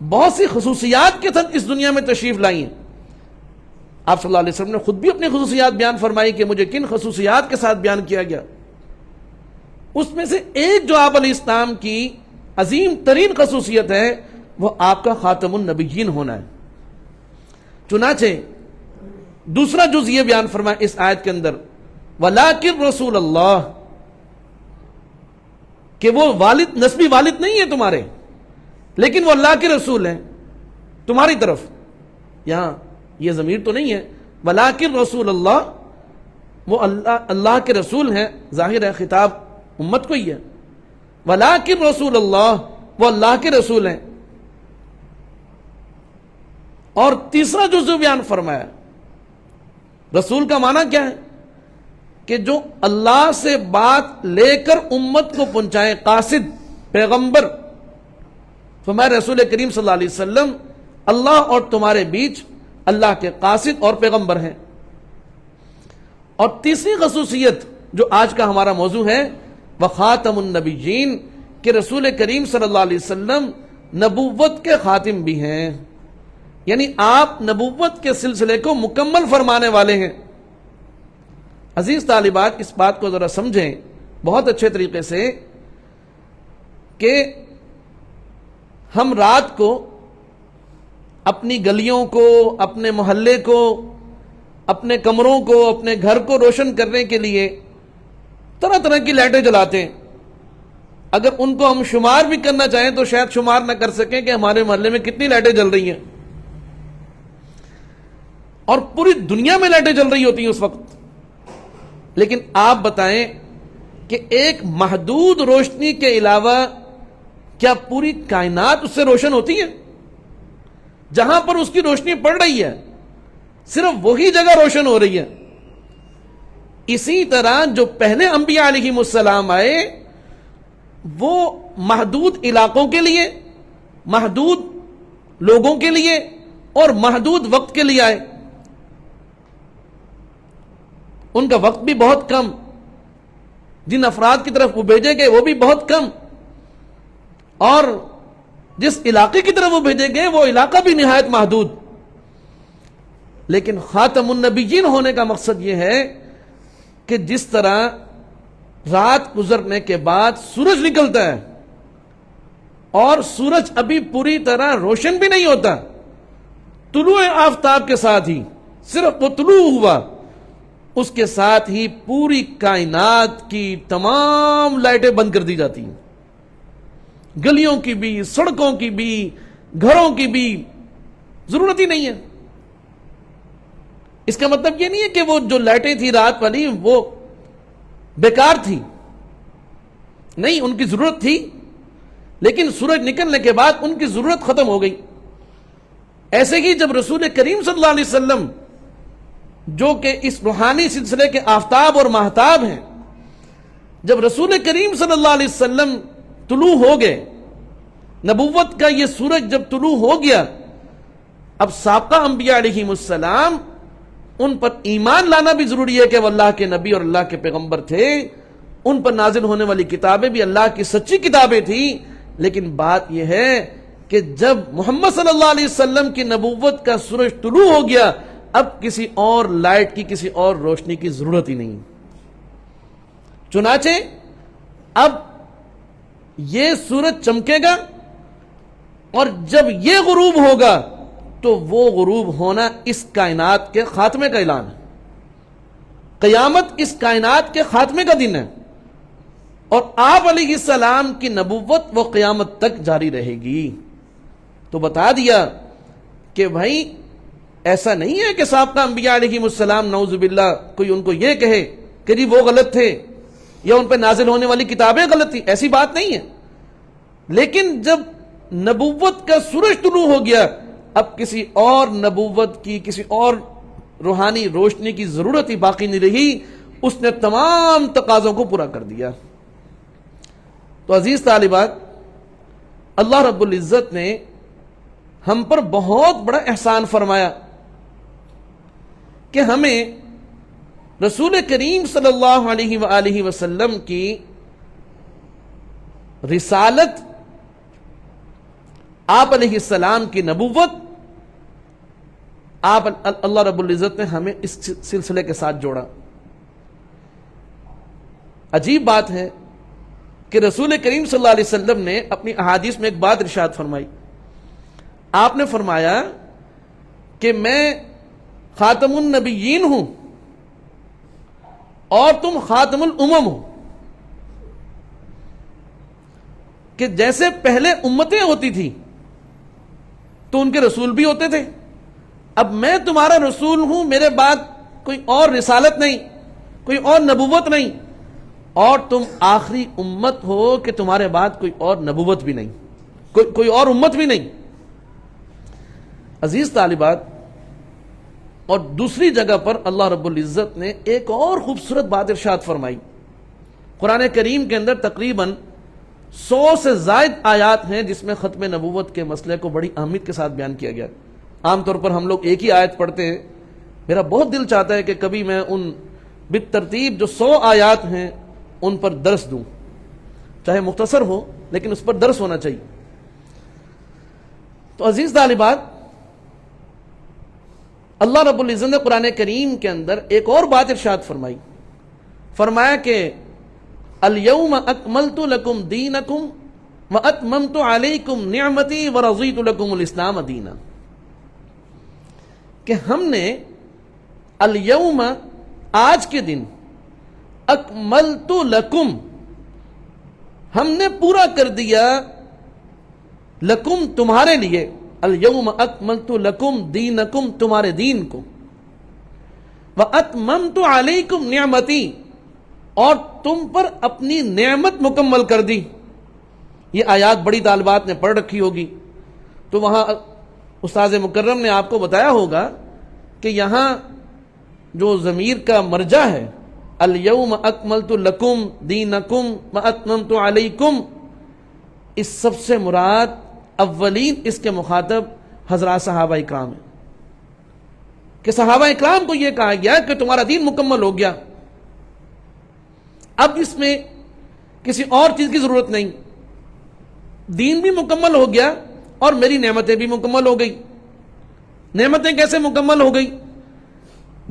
بہت سی خصوصیات کے ساتھ اس دنیا میں تشریف لائی ہیں. آپ صلی اللہ علیہ وسلم نے خود بھی اپنی خصوصیات بیان فرمائی کہ مجھے کن خصوصیات کے ساتھ بیان کیا گیا. اس میں سے ایک جو آپ علیہ السلام کی عظیم ترین خصوصیت ہے وہ آپ کا خاتم النبیین ہونا ہے. چنانچہ دوسرا جز یہ بیان فرمایا اس آیت کے اندر وَلَٰكِن رسول اللہ، کہ وہ والد نسبی والد نہیں ہے تمہارے، لیکن وہ اللہ کے رسول ہیں تمہاری طرف. یہاں یہ ضمیر تو نہیں ہے، وَلَٰكِن رسول اللہ، وہ اللہ کے رسول ہیں. ظاہر ہے خطاب امت کو ہی ہے. وَلَٰكِن رسول اللہ، وہ اللہ کے رسول ہیں. اور تیسرا جزو بیان فرمایا. رسول کا معنی کیا ہے؟ کہ جو اللہ سے بات لے کر امت کو پہنچائے، قاصد، پیغمبر. فرمایا رسول کریم صلی اللہ علیہ وسلم اللہ اور تمہارے بیچ اللہ کے قاصد اور پیغمبر ہیں. اور تیسری خصوصیت جو آج کا ہمارا موضوع ہے وخاتم النبیین، کہ رسول کریم صلی اللہ علیہ وسلم نبوت کے خاتم بھی ہیں، یعنی آپ نبوت کے سلسلے کو مکمل فرمانے والے ہیں۔ عزیز طالبات، اس بات کو ذرا سمجھیں بہت اچھے طریقے سے کہ ہم رات کو اپنی گلیوں کو، اپنے محلے کو، اپنے کمروں کو، اپنے گھر کو روشن کرنے کے لیے طرح طرح کی لائٹیں جلاتے ہیں۔ اگر ان کو ہم شمار بھی کرنا چاہیں تو شاید شمار نہ کر سکیں کہ ہمارے محلے میں کتنی لائٹیں جل رہی ہیں، اور پوری دنیا میں لائٹیں جل رہی ہوتی ہیں اس وقت۔ لیکن آپ بتائیں کہ ایک محدود روشنی کے علاوہ کیا پوری کائنات اس سے روشن ہوتی ہے؟ جہاں پر اس کی روشنی پڑ رہی ہے صرف وہی جگہ روشن ہو رہی ہے۔ اسی طرح جو پہلے انبیاء علیہم السلام آئے وہ محدود علاقوں کے لیے، محدود لوگوں کے لیے اور محدود وقت کے لیے آئے۔ ان کا وقت بھی بہت کم، جن افراد کی طرف وہ بھیجے گئے وہ بھی بہت کم، اور جس علاقے کی طرف وہ بھیجے گئے وہ علاقہ بھی نہایت محدود۔ لیکن خاتم النبیین ہونے کا مقصد یہ ہے کہ جس طرح رات گزرنے کے بعد سورج نکلتا ہے اور سورج ابھی پوری طرح روشن بھی نہیں ہوتا، طلوع آفتاب کے ساتھ ہی صرف وہ طلوع ہوا، اس کے ساتھ ہی پوری کائنات کی تمام لائٹیں بند کر دی جاتی ہیں، گلیوں کی بھی، سڑکوں کی بھی، گھروں کی بھی، ضرورت ہی نہیں ہے۔ اس کا مطلب یہ نہیں ہے کہ وہ جو لائٹیں تھی رات والی وہ بیکار تھی، نہیں، ان کی ضرورت تھی، لیکن سورج نکلنے کے بعد ان کی ضرورت ختم ہو گئی۔ ایسے ہی جب رسول کریم صلی اللہ علیہ وسلم جو کہ اس روحانی سلسلے کے آفتاب اور ماہتاب ہیں، جب رسول کریم صلی اللہ علیہ وسلم طلوع ہو گئے، نبوت کا یہ سورج جب طلوع ہو گیا، اب سابقہ انبیاء علیہم السلام ان پر ایمان لانا بھی ضروری ہے کہ وہ اللہ کے نبی اور اللہ کے پیغمبر تھے، ان پر نازل ہونے والی کتابیں بھی اللہ کی سچی کتابیں تھیں۔ لیکن بات یہ ہے کہ جب محمد صلی اللہ علیہ وسلم کی نبوت کا سورج طلوع ہو گیا، اب کسی اور لائٹ کی، کسی اور روشنی کی ضرورت ہی نہیں۔ چنانچہ اب یہ سورج چمکے گا، اور جب یہ غروب ہوگا تو وہ غروب ہونا اس کائنات کے خاتمے کا اعلان ہے۔ قیامت اس کائنات کے خاتمے کا دن ہے، اور آپ علیہ السلام کی نبوت وہ قیامت تک جاری رہے گی۔ تو بتا دیا کہ بھائی ایسا نہیں ہے کہ سابقہ انبیاء علیہم السلام نعوذ باللہ کوئی ان کو یہ کہے کہ جی وہ غلط تھے یا ان پہ نازل ہونے والی کتابیں غلط تھی، ایسی بات نہیں ہے۔ لیکن جب نبوت کا سورج طلوع ہو گیا، اب کسی اور نبوت کی، کسی اور روحانی روشنی کی ضرورت ہی باقی نہیں رہی، اس نے تمام تقاضوں کو پورا کر دیا۔ تو عزیز طالبات، اللہ رب العزت نے ہم پر بہت بڑا احسان فرمایا کہ ہمیں رسول کریم صلی اللہ علیہ وآلہ وسلم کی رسالت، آپ علیہ السلام کی نبوت، اللہ رب العزت نے ہمیں اس سلسلے کے ساتھ جوڑا۔ عجیب بات ہے کہ رسول کریم صلی اللہ علیہ وسلم نے اپنی احادیث میں ایک بات ارشاد فرمائی۔ آپ نے فرمایا کہ میں خاتم النبیین ہوں اور تم خاتم الامم ہو، کہ جیسے پہلے امتیں ہوتی تھی تو ان کے رسول بھی ہوتے تھے، اب میں تمہارا رسول ہوں، میرے بعد کوئی اور رسالت نہیں، کوئی اور نبوت نہیں، اور تم آخری امت ہو کہ تمہارے بعد کوئی اور نبوت بھی نہیں، کوئی اور امت بھی نہیں۔ عزیز طالبات، اور دوسری جگہ پر اللہ رب العزت نے ایک اور خوبصورت بات ارشاد فرمائی۔ قرآن کریم کے اندر تقریباً 100 سے زائد آیات ہیں جس میں ختم نبوت کے مسئلے کو بڑی اہمیت کے ساتھ بیان کیا گیا۔ عام طور پر ہم لوگ ایک ہی آیت پڑھتے ہیں، میرا بہت دل چاہتا ہے کہ کبھی میں ان بالترتیب جو 100 آیات ہیں ان پر درس دوں، چاہے مختصر ہو لیکن اس پر درس ہونا چاہیے۔ تو عزیز طالبات، اللہ رب العزت نے قرآن کریم کے اندر ایک اور بات ارشاد فرمائی، فرمایا کہ الیوم اکملت لکم دینکم واتممت علیکم نعمتی ورضیت لکم الاسلام دینا، کہ ہم نے الیوم آج کے دن اکملت لکم ہم نے پورا کر دیا لکم تمہارے لیے، الیوم اکملت لکم دینکم تمہارے دین کو، واتممت علیکم نعمتی اور تم پر اپنی نعمت مکمل کر دی۔ یہ آیات بڑی طالبات نے پڑھ رکھی ہوگی، تو وہاں استاذ مکرم نے آپ کو بتایا ہوگا کہ یہاں جو ضمیر کا مرجع ہے الیوم اکملت لکم دینکم واتممت علیکم، اس سب سے مراد اولین اس کے مخاطب حضرات صحابہ اکرام ہیں، کہ صحابہ اکرام کو یہ کہا گیا کہ تمہارا دین مکمل ہو گیا، اب اس میں کسی اور چیز کی ضرورت نہیں، دین بھی مکمل ہو گیا اور میری نعمتیں بھی مکمل ہو گئی۔ نعمتیں کیسے مکمل ہو گئی؟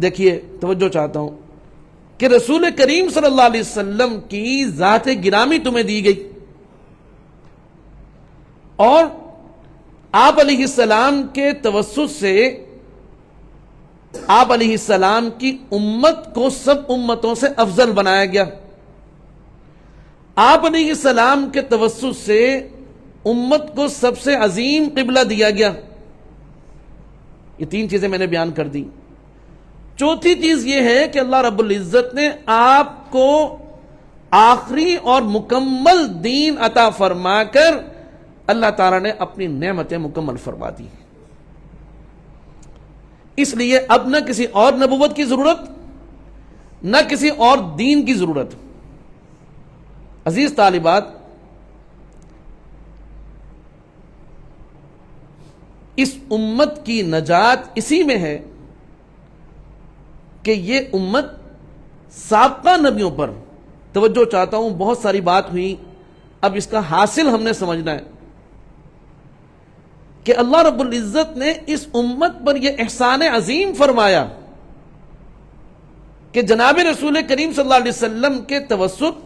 دیکھیے، توجہ چاہتا ہوں کہ رسول کریم صلی اللہ علیہ وسلم کی ذات گرامی تمہیں دی گئی، اور آپ علیہ السلام کے توسط سے آپ علیہ السلام کی امت کو سب امتوں سے افضل بنایا گیا، آپ علیہ السلام کے توسط سے امت کو سب سے عظیم قبلہ دیا گیا۔ یہ 3 چیزیں میں نے بیان کر دی۔ چوتھی چیز یہ ہے کہ اللہ رب العزت نے آپ کو آخری اور مکمل دین عطا فرما کر اللہ تعالیٰ نے اپنی نعمتیں مکمل فرما دی، اس لیے اب نہ کسی اور نبوت کی ضرورت، نہ کسی اور دین کی ضرورت۔ عزیز طالبات، اس امت کی نجات اسی میں ہے کہ یہ امت سابقہ نبیوں پر، توجہ چاہتا ہوں، بہت ساری بات ہوئی، اب اس کا حاصل ہم نے سمجھنا ہے کہ اللہ رب العزت نے اس امت پر یہ احسان عظیم فرمایا کہ جناب رسول کریم صلی اللہ علیہ وسلم کے توسط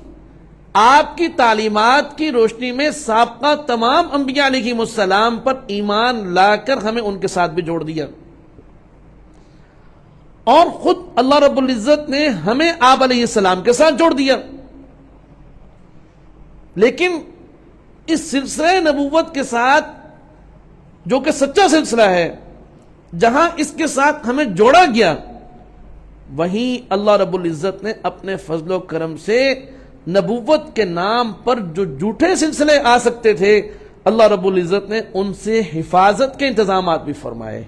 آپ کی تعلیمات کی روشنی میں سابقہ تمام انبیاء علیہ السلام پر ایمان لا کر ہمیں ان کے ساتھ بھی جوڑ دیا، اور خود اللہ رب العزت نے ہمیں آپ علیہ السلام کے ساتھ جوڑ دیا۔ لیکن اس سلسلہ نبوت کے ساتھ، جو کہ سچا سلسلہ ہے، جہاں اس کے ساتھ ہمیں جوڑا گیا، وہیں اللہ رب العزت نے اپنے فضل و کرم سے نبوت کے نام پر جو جھوٹے سلسلے آ سکتے تھے، اللہ رب العزت نے ان سے حفاظت کے انتظامات بھی فرمائے۔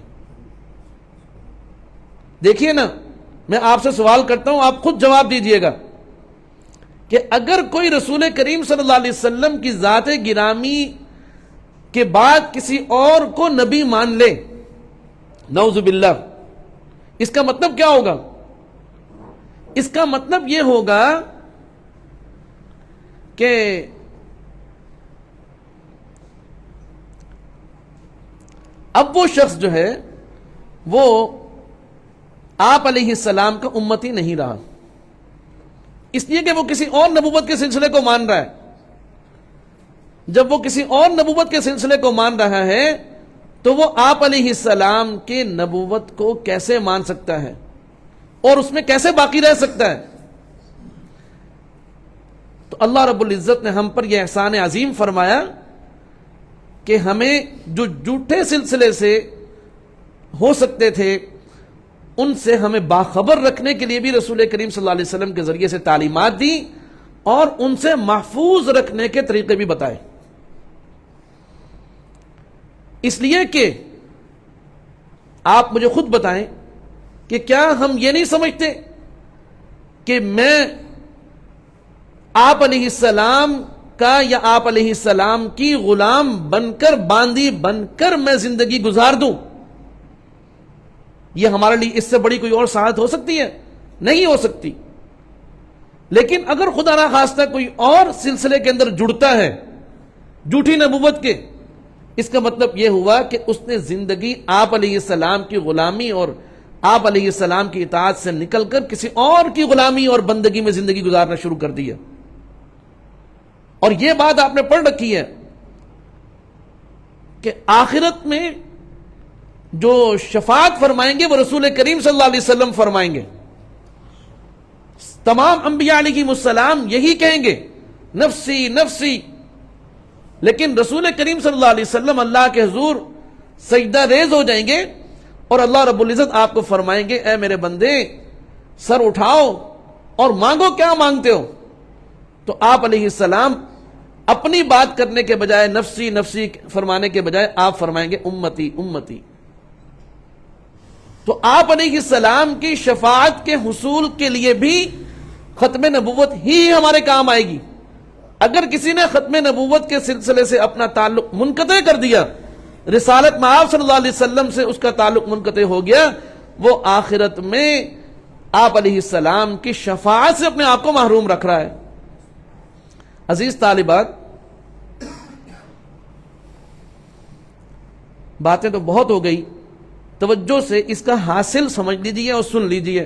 دیکھیے نا، میں آپ سے سوال کرتا ہوں، آپ خود جواب دیجئے گا کہ اگر کوئی رسول کریم صلی اللہ علیہ وسلم کی ذات گرامی کے بعد کسی اور کو نبی مان لے، نعوذ باللہ، اس کا مطلب کیا ہوگا؟ اس کا مطلب یہ ہوگا کہ اب وہ شخص جو ہے وہ آپ علیہ السلام کا امتی نہیں رہا، اس لیے کہ وہ کسی اور نبوت کے سلسلے کو مان رہا ہے۔ جب وہ کسی اور نبوت کے سلسلے کو مان رہا ہے تو وہ آپ علیہ السلام کے نبوت کو کیسے مان سکتا ہے اور اس میں کیسے باقی رہ سکتا ہے؟ تو اللہ رب العزت نے ہم پر یہ احسان عظیم فرمایا کہ ہمیں جو جھوٹے سلسلے سے ہو سکتے تھے ان سے ہمیں باخبر رکھنے کے لیے بھی رسول کریم صلی اللہ علیہ وسلم کے ذریعے سے تعلیمات دی اور ان سے محفوظ رکھنے کے طریقے بھی بتائے، اس لیے کہ آپ مجھے خود بتائیں کہ کیا ہم یہ نہیں سمجھتے کہ میں آپ علیہ السلام کا یا آپ علیہ السلام کی غلام بن کر، باندی بن کر میں زندگی گزار دوں؟ یہ ہمارے لیے اس سے بڑی کوئی اور سعادت ہو سکتی ہے؟ نہیں ہو سکتی۔ لیکن اگر خدا نہ خواستہ کوئی اور سلسلے کے اندر جڑتا ہے جھوٹی نبوت کے، اس کا مطلب یہ ہوا کہ اس نے زندگی آپ علیہ السلام کی غلامی اور آپ علیہ السلام کی اطاعت سے نکل کر کسی اور کی غلامی اور بندگی میں زندگی گزارنا شروع کر دیا۔ اور یہ بات آپ نے پڑھ رکھی ہے کہ آخرت میں جو شفاعت فرمائیں گے وہ رسول کریم صلی اللہ علیہ وسلم فرمائیں گے۔ تمام انبیاء علیہ السلام یہی کہیں گے، نفسی نفسی، لیکن رسول کریم صلی اللہ علیہ وسلم اللہ کے حضور سجدہ ریز ہو جائیں گے اور اللہ رب العزت آپ کو فرمائیں گے، اے میرے بندے سر اٹھاؤ اور مانگو، کیا مانگتے ہو؟ تو آپ علیہ السلام اپنی بات کرنے کے بجائے، نفسی نفسی فرمانے کے بجائے آپ فرمائیں گے امتی امتی۔ تو آپ علیہ السلام کی شفاعت کے حصول کے لیے بھی ختم نبوت ہی ہمارے کام آئے گی۔ اگر کسی نے ختم نبوت کے سلسلے سے اپنا تعلق منقطع کر دیا، رسالت مآب صلی اللہ علیہ وسلم سے اس کا تعلق منقطع ہو گیا، وہ آخرت میں آپ علیہ السلام کی شفاعت سے اپنے آپ کو محروم رکھ رہا ہے۔ عزیز طالبات، باتیں تو بہت ہو گئی، توجہ سے اس کا حاصل سمجھ لیجیے اور سن لیجیے۔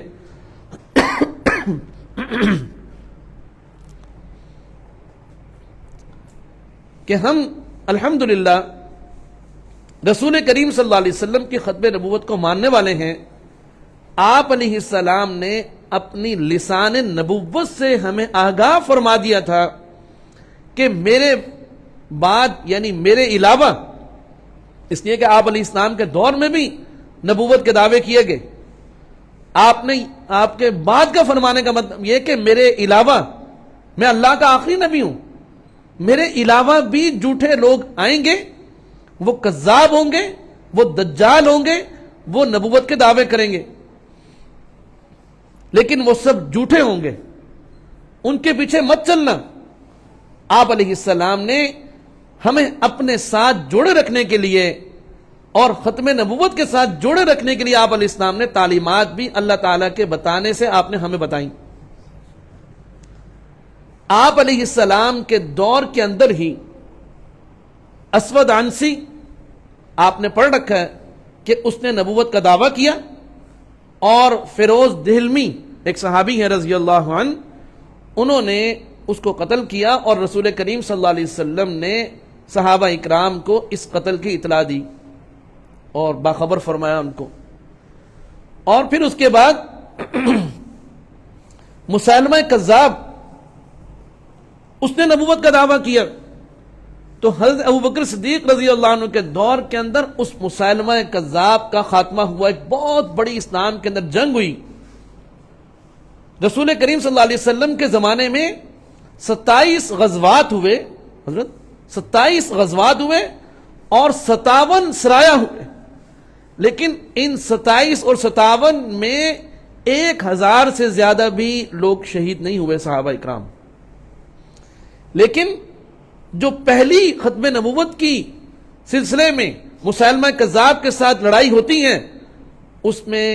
کہ ہم الحمدللہ رسول کریم صلی اللہ علیہ وسلم کی ختم نبوت کو ماننے والے ہیں۔ آپ علیہ السلام نے اپنی لسان نبوت سے ہمیں آگاہ فرما دیا تھا کہ میرے بعد یعنی میرے علاوہ، اس لیے کہ آپ علیہ السلام کے دور میں بھی نبوت کے دعوے کیے گئے، آپ کے بعد کا فرمانے کا مطلب یہ کہ میرے علاوہ میں اللہ کا آخری نبی ہوں، میرے علاوہ بھی جھوٹے لوگ آئیں گے، وہ کذاب ہوں گے، وہ دجال ہوں گے، وہ نبوت کے دعوے کریں گے، لیکن وہ سب جھوٹے ہوں گے، ان کے پیچھے مت چلنا۔ آپ علیہ السلام نے ہمیں اپنے ساتھ جوڑے رکھنے کے لیے اور ختم نبوت کے ساتھ جوڑے رکھنے کے لیے آپ علیہ السلام نے تعلیمات بھی اللہ تعالیٰ کے بتانے سے آپ نے ہمیں بتائیں۔ آپ علیہ السلام کے دور کے اندر ہی اسود عنسی آپ نے پڑھ رکھا ہے کہ اس نے نبوت کا دعویٰ کیا، اور فیروز دہلمی ایک صحابی ہیں رضی اللہ عنہ، انہوں نے اس کو قتل کیا، اور رسول کریم صلی اللہ علیہ وسلم نے صحابہ اکرام کو اس قتل کی اطلاع دی اور باخبر فرمایا ان کو۔ اور پھر اس کے بعد مسیلمہ کذاب، اس نے نبوت کا دعویٰ کیا، تو حضرت ابوبکر صدیق رضی اللہ عنہ کے دور کے اندر اس مسیلمہ کذاب کا خاتمہ ہوا، ایک بہت بڑی اسلام کے اندر جنگ ہوئی۔ رسول کریم صلی اللہ علیہ وسلم کے زمانے میں 27 غزوات ہوئے، حضرت 27 غزوات ہوئے اور 57 سرایہ ہوئے، لیکن ان 27 اور 57 میں 1000 سے زیادہ بھی لوگ شہید نہیں ہوئے صحابہ اکرام۔ لیکن جو پہلی ختم نبوت کی سلسلے میں مسیلمہ کذاب کے ساتھ لڑائی ہوتی ہیں، اس میں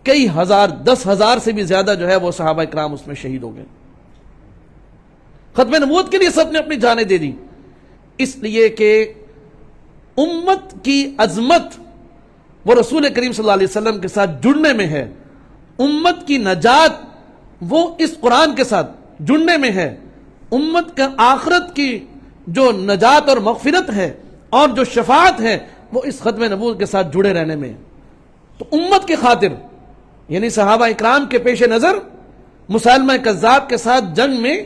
کئی ہزار، 10,000 سے بھی زیادہ جو ہے وہ صحابہ اکرام اس میں شہید ہو گئے۔ ختم نبوت کے لیے سب نے اپنی جانیں دے دی، اس لیے کہ امت کی عظمت وہ رسول کریم صلی اللہ علیہ وسلم کے ساتھ جڑنے میں ہے، امت کی نجات وہ اس قرآن کے ساتھ جڑنے میں ہے، امت کا آخرت کی جو نجات اور مغفرت ہے اور جو شفاعت ہے وہ اس ختم نبوت کے ساتھ جڑے رہنے میں۔ تو امت کی خاطر یعنی صحابہ اکرام کے پیش نظر مسیلمہ کذاب کے ساتھ جنگ میں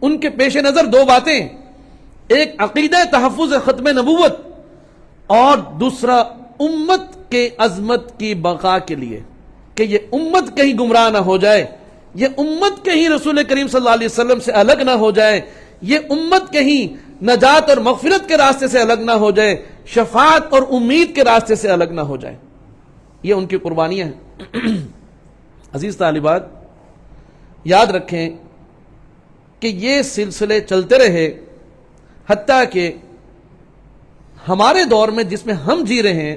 ان کے پیش نظر دو باتیں، ایک عقیدہ تحفظ ختم نبوت اور دوسرا امت کے عظمت کی بقا کے لیے کہ یہ امت کہیں گمراہ نہ ہو جائے، یہ امت کہیں رسول کریم صلی اللہ علیہ وسلم سے الگ نہ ہو جائے، یہ امت کہیں نجات اور مغفرت کے راستے سے الگ نہ ہو جائے، شفاعت اور امید کے راستے سے الگ نہ ہو جائے۔ یہ ان کی قربانیاں ہیں۔ عزیز طالبات، یاد رکھیں کہ یہ سلسلے چلتے رہے حتیٰ کہ ہمارے دور میں جس میں ہم جی رہے ہیں،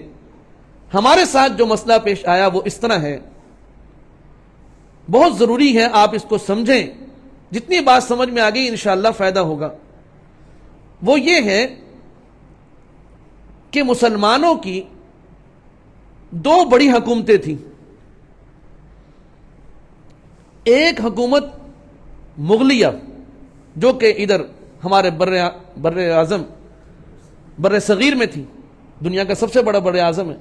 ہمارے ساتھ جو مسئلہ پیش آیا وہ اس طرح ہے۔ بہت ضروری ہے آپ اس کو سمجھیں جتنی بات سمجھ میں آ گئی انشاءاللہ فائدہ ہوگا، وہ یہ ہے کہ مسلمانوں کی دو بڑی حکومتیں تھیں. ایک حکومت مغلیہ جو کہ ادھر ہمارے بر اعظم بر صغیر میں تھی، دنیا کا سب سے بڑا بر اعظم ہے.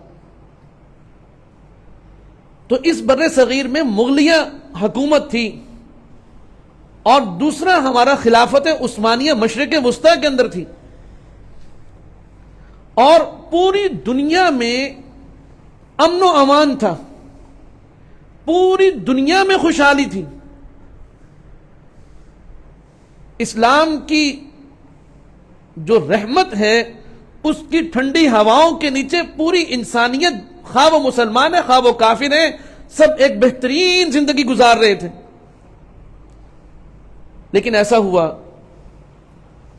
تو اس بر صغیر میں مغلیہ حکومت تھی، اور دوسرا ہمارا خلافت عثمانیہ مشرق وسطیٰ کے اندر تھی، اور پوری دنیا میں امن و امان تھا، پوری دنیا میں خوشحالی تھی. اسلام کی جو رحمت ہے اس کی ٹھنڈی ہواؤں کے نیچے پوری انسانیت، خواہ وہ مسلمان ہے خواہ وہ کافر ہے، سب ایک بہترین زندگی گزار رہے تھے. لیکن ایسا ہوا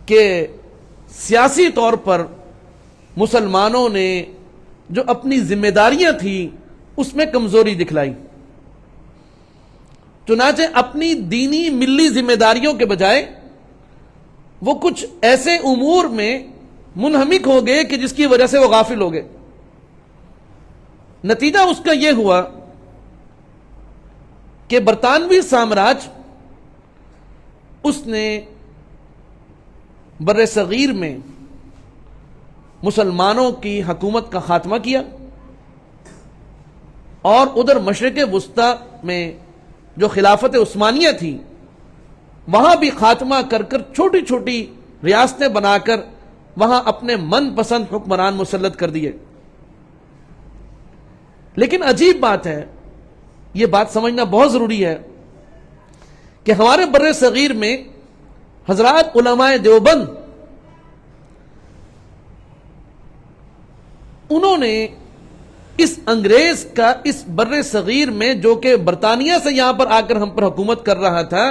کہ سیاسی طور پر مسلمانوں نے جو اپنی ذمہ داریاں تھیں اس میں کمزوری دکھلائی. چنانچہ اپنی دینی ملی ذمہ داریوں کے بجائے وہ کچھ ایسے امور میں منہمک ہو گئے کہ جس کی وجہ سے وہ غافل ہو گئے. نتیجہ اس کا یہ ہوا کہ برطانوی سامراج اس نے بر صغیر میں مسلمانوں کی حکومت کا خاتمہ کیا، اور ادھر مشرق وسطیٰ میں جو خلافت عثمانیہ تھی وہاں بھی خاتمہ کر کر چھوٹی چھوٹی ریاستیں بنا کر وہاں اپنے من پسند حکمران مسلط کر دیے. لیکن عجیب بات ہے، یہ بات سمجھنا بہت ضروری ہے کہ ہمارے بر صغیر میں حضرات علماء دیوبند انہوں نے اس انگریز کا اس بر صغیر میں جو کہ برطانیہ سے یہاں پر آ کر ہم پر حکومت کر رہا تھا،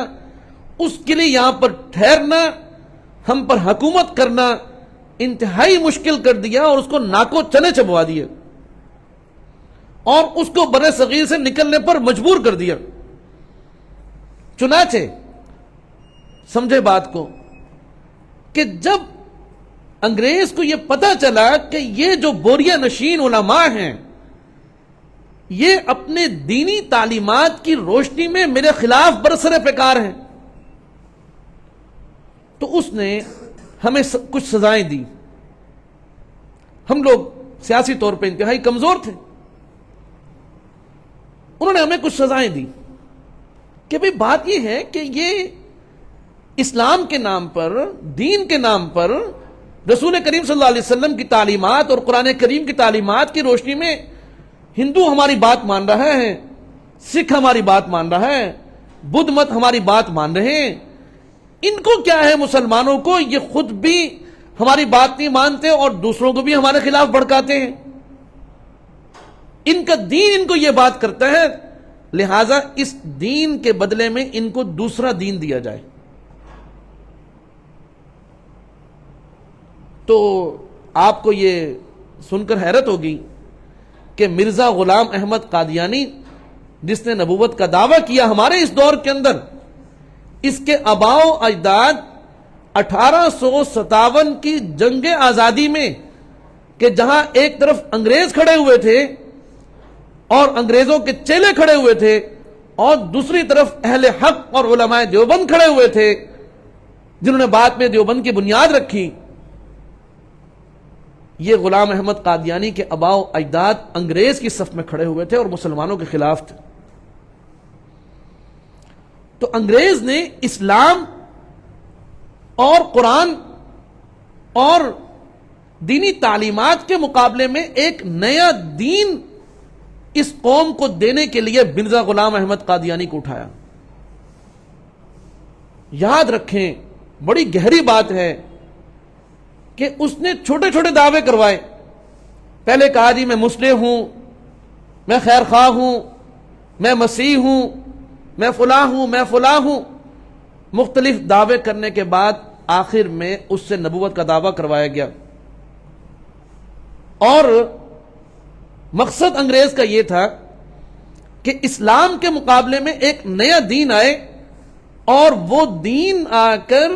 اس کے لیے یہاں پر ٹھہرنا، ہم پر حکومت کرنا انتہائی مشکل کر دیا، اور اس کو ناکو چنے چبوا دیے، اور اس کو بر صغیر سے نکلنے پر مجبور کر دیا. چنانچہ سمجھے بات کو کہ جب انگریز کو یہ پتا چلا کہ یہ جو بوریا نشین علماء ہیں یہ اپنے دینی تعلیمات کی روشنی میں میرے خلاف برسر پیکار ہیں، تو اس نے ہمیں کچھ سزائیں دی. ہم لوگ سیاسی طور پہ انتہائی کمزور تھے، انہوں نے ہمیں کچھ سزائیں دی کہ بھئی بات یہ ہے کہ یہ اسلام کے نام پر، دین کے نام پر، رسول کریم صلی اللہ علیہ وسلم کی تعلیمات اور قرآن کریم کی تعلیمات کی روشنی میں ہندو ہماری بات مان رہا ہے، سکھ ہماری بات مان رہا ہے، بدھ مت ہماری بات مان رہے ہیں. ان کو کیا ہے مسلمانوں کو، یہ خود بھی ہماری بات نہیں مانتے اور دوسروں کو بھی ہمارے خلاف بھڑکاتے ہیں. ان کا دین ان کو یہ بات کرتا ہے، لہذا اس دین کے بدلے میں ان کو دوسرا دین دیا جائے. تو آپ کو یہ سن کر حیرت ہوگی کہ مرزا غلام احمد قادیانی جس نے نبوت کا دعویٰ کیا ہمارے اس دور کے اندر، اس کے آباء و اجداد 1857 کی جنگ آزادی میں، کہ جہاں ایک طرف انگریز کھڑے ہوئے تھے اور انگریزوں کے چیلے کھڑے ہوئے تھے، اور دوسری طرف اہل حق اور علماء دیوبند کھڑے ہوئے تھے جنہوں نے بعد میں دیوبند کی بنیاد رکھی، یہ غلام احمد قادیانی کے آباء و اجداد انگریز کی صف میں کھڑے ہوئے تھے اور مسلمانوں کے خلاف تھے. تو انگریز نے اسلام اور قرآن اور دینی تعلیمات کے مقابلے میں ایک نیا دین اس قوم کو دینے کے لیے مرزا غلام احمد قادیانی کو اٹھایا. یاد رکھیں، بڑی گہری بات ہے کہ اس نے چھوٹے چھوٹے دعوے کروائے. پہلے کہا جی میں مسلم ہوں، میں خیر خواہ ہوں، میں مسیح ہوں، میں فلاں ہوں، میں فلاں ہوں. مختلف دعوے کرنے کے بعد آخر میں اس سے نبوت کا دعویٰ کروایا گیا، اور مقصد انگریز کا یہ تھا کہ اسلام کے مقابلے میں ایک نیا دین آئے اور وہ دین آ کر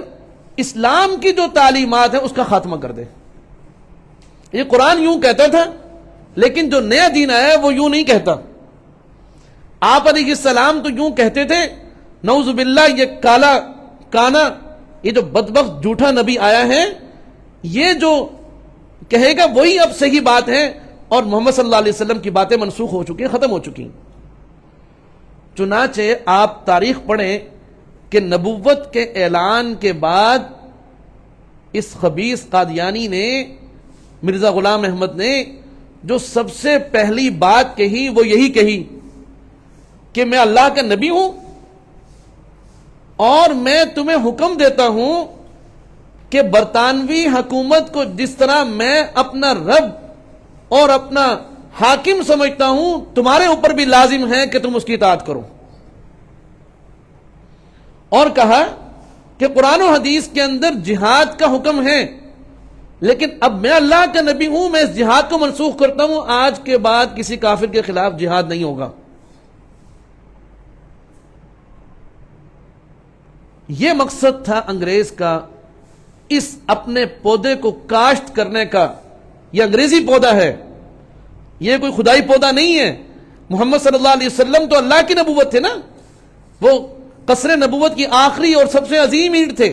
اسلام کی جو تعلیمات ہیں اس کا خاتمہ کر دے. یہ قرآن یوں کہتا تھا، لیکن جو نیا دین آیا ہے وہ یوں نہیں کہتا. آپ علیہ السلام تو یوں کہتے تھے، نعوذ باللہ یہ کالا کانا، یہ جو بدبخت جھوٹا نبی آیا ہے، یہ جو کہے گا وہی اب صحیح بات ہے، اور محمد صلی اللہ علیہ وسلم کی باتیں منسوخ ہو چکی ہیں، ختم ہو چکی ہیں. چنانچہ آپ تاریخ پڑھیں کہ نبوت کے اعلان کے بعد اس خبیث قادیانی نے، مرزا غلام احمد نے، جو سب سے پہلی بات کہی وہ یہی کہی کہ میں اللہ کا نبی ہوں اور میں تمہیں حکم دیتا ہوں کہ برطانوی حکومت کو جس طرح میں اپنا رب اور اپنا حاکم سمجھتا ہوں، تمہارے اوپر بھی لازم ہے کہ تم اس کی اطاعت کرو. اور کہا کہ قرآن و حدیث کے اندر جہاد کا حکم ہے، لیکن اب میں اللہ کا نبی ہوں، میں اس جہاد کو منسوخ کرتا ہوں، آج کے بعد کسی کافر کے خلاف جہاد نہیں ہوگا. یہ مقصد تھا انگریز کا اس اپنے پودے کو کاشت کرنے کا. یہ انگریزی پودا ہے، یہ کوئی خدائی پودا نہیں ہے. محمد صلی اللہ علیہ وسلم تو اللہ کی نبوت تھے نا، وہ قصر نبوت کی آخری اور سب سے عظیم اینٹ تھے،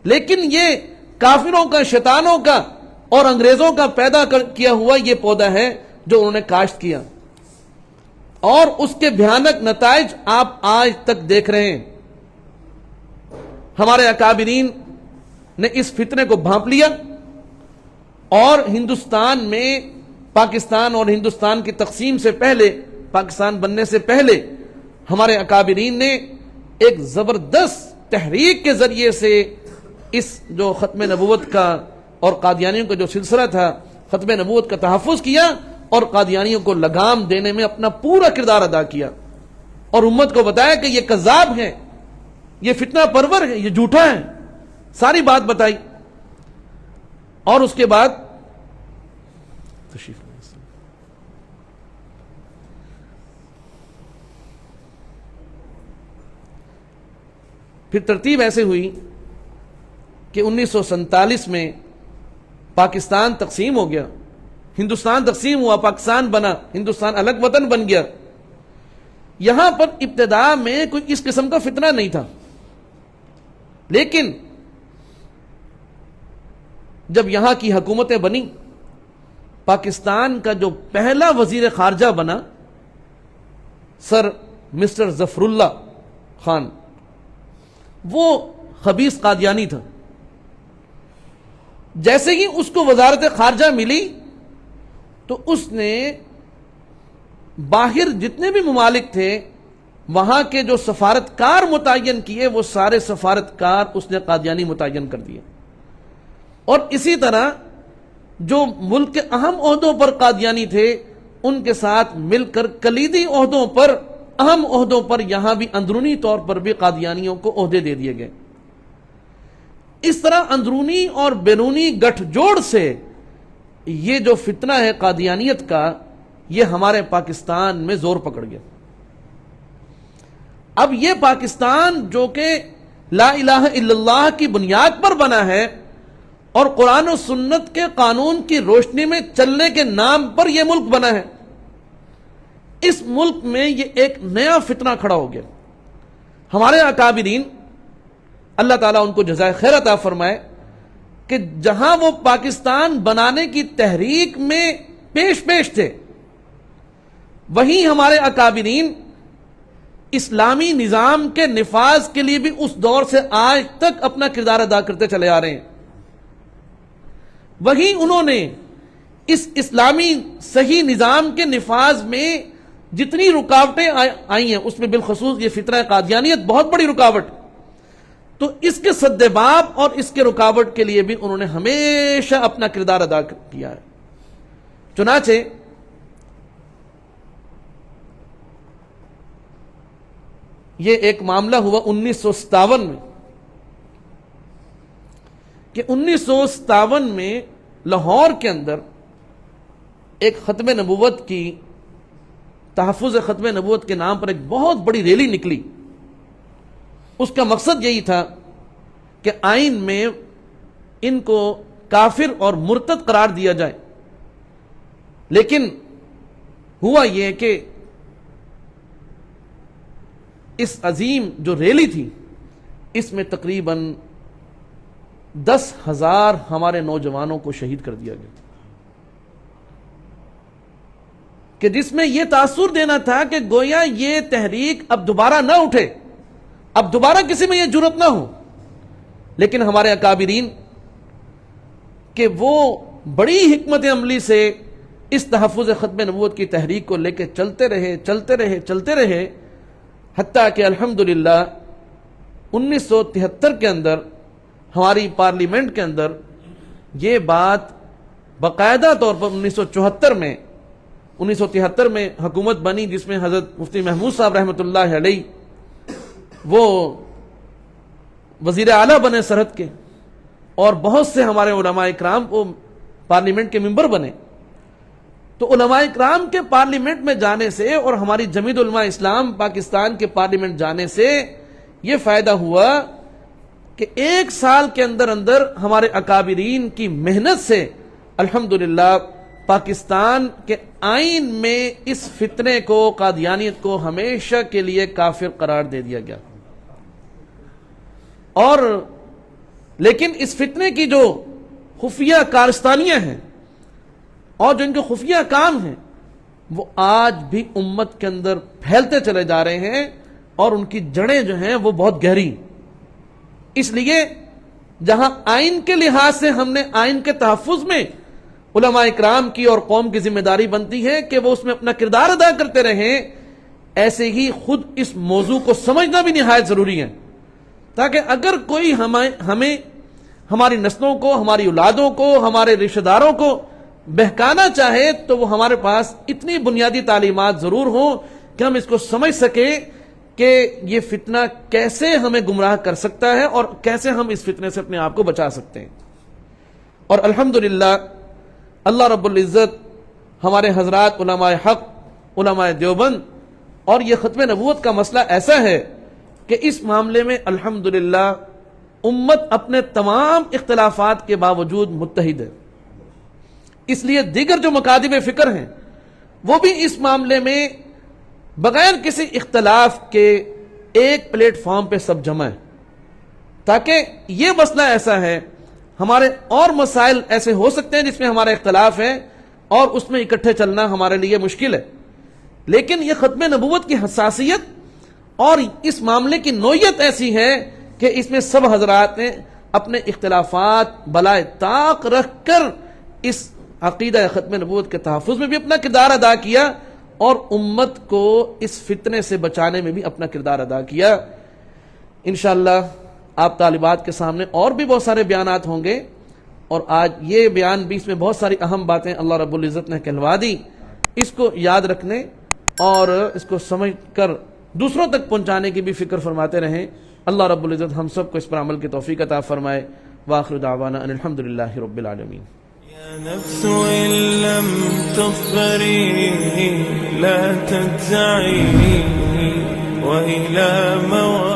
لیکن یہ کافروں کا، شیطانوں کا اور انگریزوں کا پیدا کیا ہوا یہ پودا ہے جو انہوں نے کاشت کیا، اور اس کے بھیانک نتائج آپ آج تک دیکھ رہے ہیں. ہمارے اکابرین نے اس فتنے کو بھانپ لیا، اور ہندوستان میں پاکستان اور ہندوستان کی تقسیم سے پہلے، پاکستان بننے سے پہلے، ہمارے اکابرین نے ایک زبردست تحریک کے ذریعے سے اس جو ختم نبوت کا اور قادیانیوں کا جو سلسلہ تھا، ختم نبوت کا تحفظ کیا اور قادیانیوں کو لگام دینے میں اپنا پورا کردار ادا کیا، اور امت کو بتایا کہ یہ کذاب ہے، یہ فتنہ پرور ہے، یہ جھوٹا ہے، ساری بات بتائی. اور اس کے بعد پھر ترتیب ایسے ہوئی کہ 1947 میں پاکستان تقسیم ہو گیا، ہندوستان تقسیم ہوا، پاکستان بنا، ہندوستان الگ وطن بن گیا. یہاں پر ابتدا میں کوئی اس قسم کا فتنہ نہیں تھا، لیکن جب یہاں کی حکومتیں بنی، پاکستان کا جو پہلا وزیر خارجہ بنا سر مسٹر ظفر اللہ خان، وہ خبیث قادیانی تھا. جیسے ہی اس کو وزارت خارجہ ملی تو اس نے باہر جتنے بھی ممالک تھے وہاں کے جو سفارتکار متعین کیے، وہ سارے سفارتکار اس نے قادیانی متعین کر دیے. اور اسی طرح جو ملک کے اہم عہدوں پر قادیانی تھے، ان کے ساتھ مل کر کلیدی عہدوں پر، اہم عہدوں پر یہاں بھی اندرونی طور پر بھی قادیانیوں کو عہدے دے دیے گئے. اس طرح اندرونی اور بیرونی گٹھ جوڑ سے یہ جو فتنہ ہے قادیانیت کا، یہ ہمارے پاکستان میں زور پکڑ گیا. اب یہ پاکستان جو کہ لا الہ الا اللہ کی بنیاد پر بنا ہے اور قرآن و سنت کے قانون کی روشنی میں چلنے کے نام پر یہ ملک بنا ہے، اس ملک میں یہ ایک نیا فتنہ کھڑا ہو گیا. ہمارے اکابرین، اللہ تعالیٰ ان کو جزائے خیر عطا فرمائے، کہ جہاں وہ پاکستان بنانے کی تحریک میں پیش تھے، وہیں ہمارے اکابرین اسلامی نظام کے نفاذ کے لیے بھی اس دور سے آج تک اپنا کردار ادا کرتے چلے آ رہے ہیں. وہیں انہوں نے اس اسلامی صحیح نظام کے نفاذ میں جتنی رکاوٹیں آئی ہیں، اس میں بالخصوص یہ فتنہ قادیانیت بہت بڑی رکاوٹ، تو اس کے سدباب اور اس کے رکاوٹ کے لیے بھی انہوں نے ہمیشہ اپنا کردار ادا کیا ہے. چنانچہ یہ ایک معاملہ ہوا 1957 میں، کہ 1957 میں لاہور کے اندر ایک ختم نبوت کی، تحفظ ختم نبوت کے نام پر ایک بہت بڑی ریلی نکلی، اس کا مقصد یہی تھا کہ آئین میں ان کو کافر اور مرتد قرار دیا جائے، لیکن ہوا یہ کہ اس عظیم جو ریلی تھی اس میں تقریباً 10,000 ہمارے نوجوانوں کو شہید کر دیا گیا، کہ جس میں یہ تاثر دینا تھا کہ گویا یہ تحریک اب دوبارہ نہ اٹھے، اب دوبارہ کسی میں یہ جرأت نہ ہو۔ لیکن ہمارے اکابرین کہ وہ بڑی حکمت عملی سے اس تحفظ ختم نبوت کی تحریک کو لے کے چلتے رہے حتیٰ کہ الحمدللہ 1973 کے اندر ہماری پارلیمنٹ کے اندر یہ بات باقاعدہ طور پر 1973 میں حکومت بنی، جس میں حضرت مفتی محمود صاحب رحمۃ اللہ علیہ وہ وزیر اعلیٰ بنے سرحد کے، اور بہت سے ہمارے علماء اکرام وہ پارلیمنٹ کے ممبر بنے۔ تو علماء اکرام کے پارلیمنٹ میں جانے سے اور ہماری جمعیت علماء اسلام پاکستان کے پارلیمنٹ جانے سے یہ فائدہ ہوا کہ 1 سال کے اندر ہمارے اکابرین کی محنت سے الحمدللہ پاکستان کے آئین میں اس فتنے کو، قادیانیت کو ہمیشہ کے لیے کافر قرار دے دیا گیا۔ اور لیکن اس فتنے کی جو خفیہ کارستانیاں ہیں اور جو ان کے خفیہ کام ہیں وہ آج بھی امت کے اندر پھیلتے چلے جا رہے ہیں، اور ان کی جڑیں جو ہیں وہ بہت گہری۔ اس لیے جہاں آئین کے لحاظ سے ہم نے آئین کے تحفظ میں علماء اکرام کی اور قوم کی ذمہ داری بنتی ہے کہ وہ اس میں اپنا کردار ادا کرتے رہیں، ایسے ہی خود اس موضوع کو سمجھنا بھی نہایت ضروری ہے، تاکہ اگر کوئی ہمیں ہماری نسلوں کو، ہماری اولادوں کو، ہمارے رشتہ داروں کو بہکانا چاہے تو وہ ہمارے پاس اتنی بنیادی تعلیمات ضرور ہوں کہ ہم اس کو سمجھ سکیں کہ یہ فتنہ کیسے ہمیں گمراہ کر سکتا ہے اور کیسے ہم اس فتنے سے اپنے آپ کو بچا سکتے ہیں۔ اور الحمدللہ اللہ رب العزت ہمارے حضرات علماء حق، علماء دیوبند، اور یہ ختم نبوت کا مسئلہ ایسا ہے کہ اس معاملے میں الحمدللہ امت اپنے تمام اختلافات کے باوجود متحد ہے۔ اس لیے دیگر جو مکاتب فکر ہیں وہ بھی اس معاملے میں بغیر کسی اختلاف کے ایک پلیٹ فارم پہ سب جمع ہیں، تاکہ یہ مسئلہ ایسا ہے، ہمارے اور مسائل ایسے ہو سکتے ہیں جس میں ہمارا اختلاف ہے اور اس میں اکٹھے چلنا ہمارے لیے مشکل ہے، لیکن یہ ختم نبوت کی حساسیت اور اس معاملے کی نوعیت ایسی ہے کہ اس میں سب حضرات نے اپنے اختلافات بلائے طاق رکھ کر اس عقیدہ ختم نبوت کے تحفظ میں بھی اپنا کردار ادا کیا اور امت کو اس فتنے سے بچانے میں بھی اپنا کردار ادا کیا۔ انشاءاللہ آپ طالبات کے سامنے اور بھی بہت سارے بیانات ہوں گے، اور آج یہ بیان بھی اس میں بہت ساری اہم باتیں اللہ رب العزت نے کہلوا دی، اس کو یاد رکھنے اور اس کو سمجھ کر دوسروں تک پہنچانے کی بھی فکر فرماتے رہیں۔ اللہ رب العزت ہم سب کو اس پر عمل کی توفیق عطا فرمائے۔ وآخر دعوانا ان الحمدللہ رب العالمین۔ يا نفس إن لم تظفري لا تجزعي وإلى موعد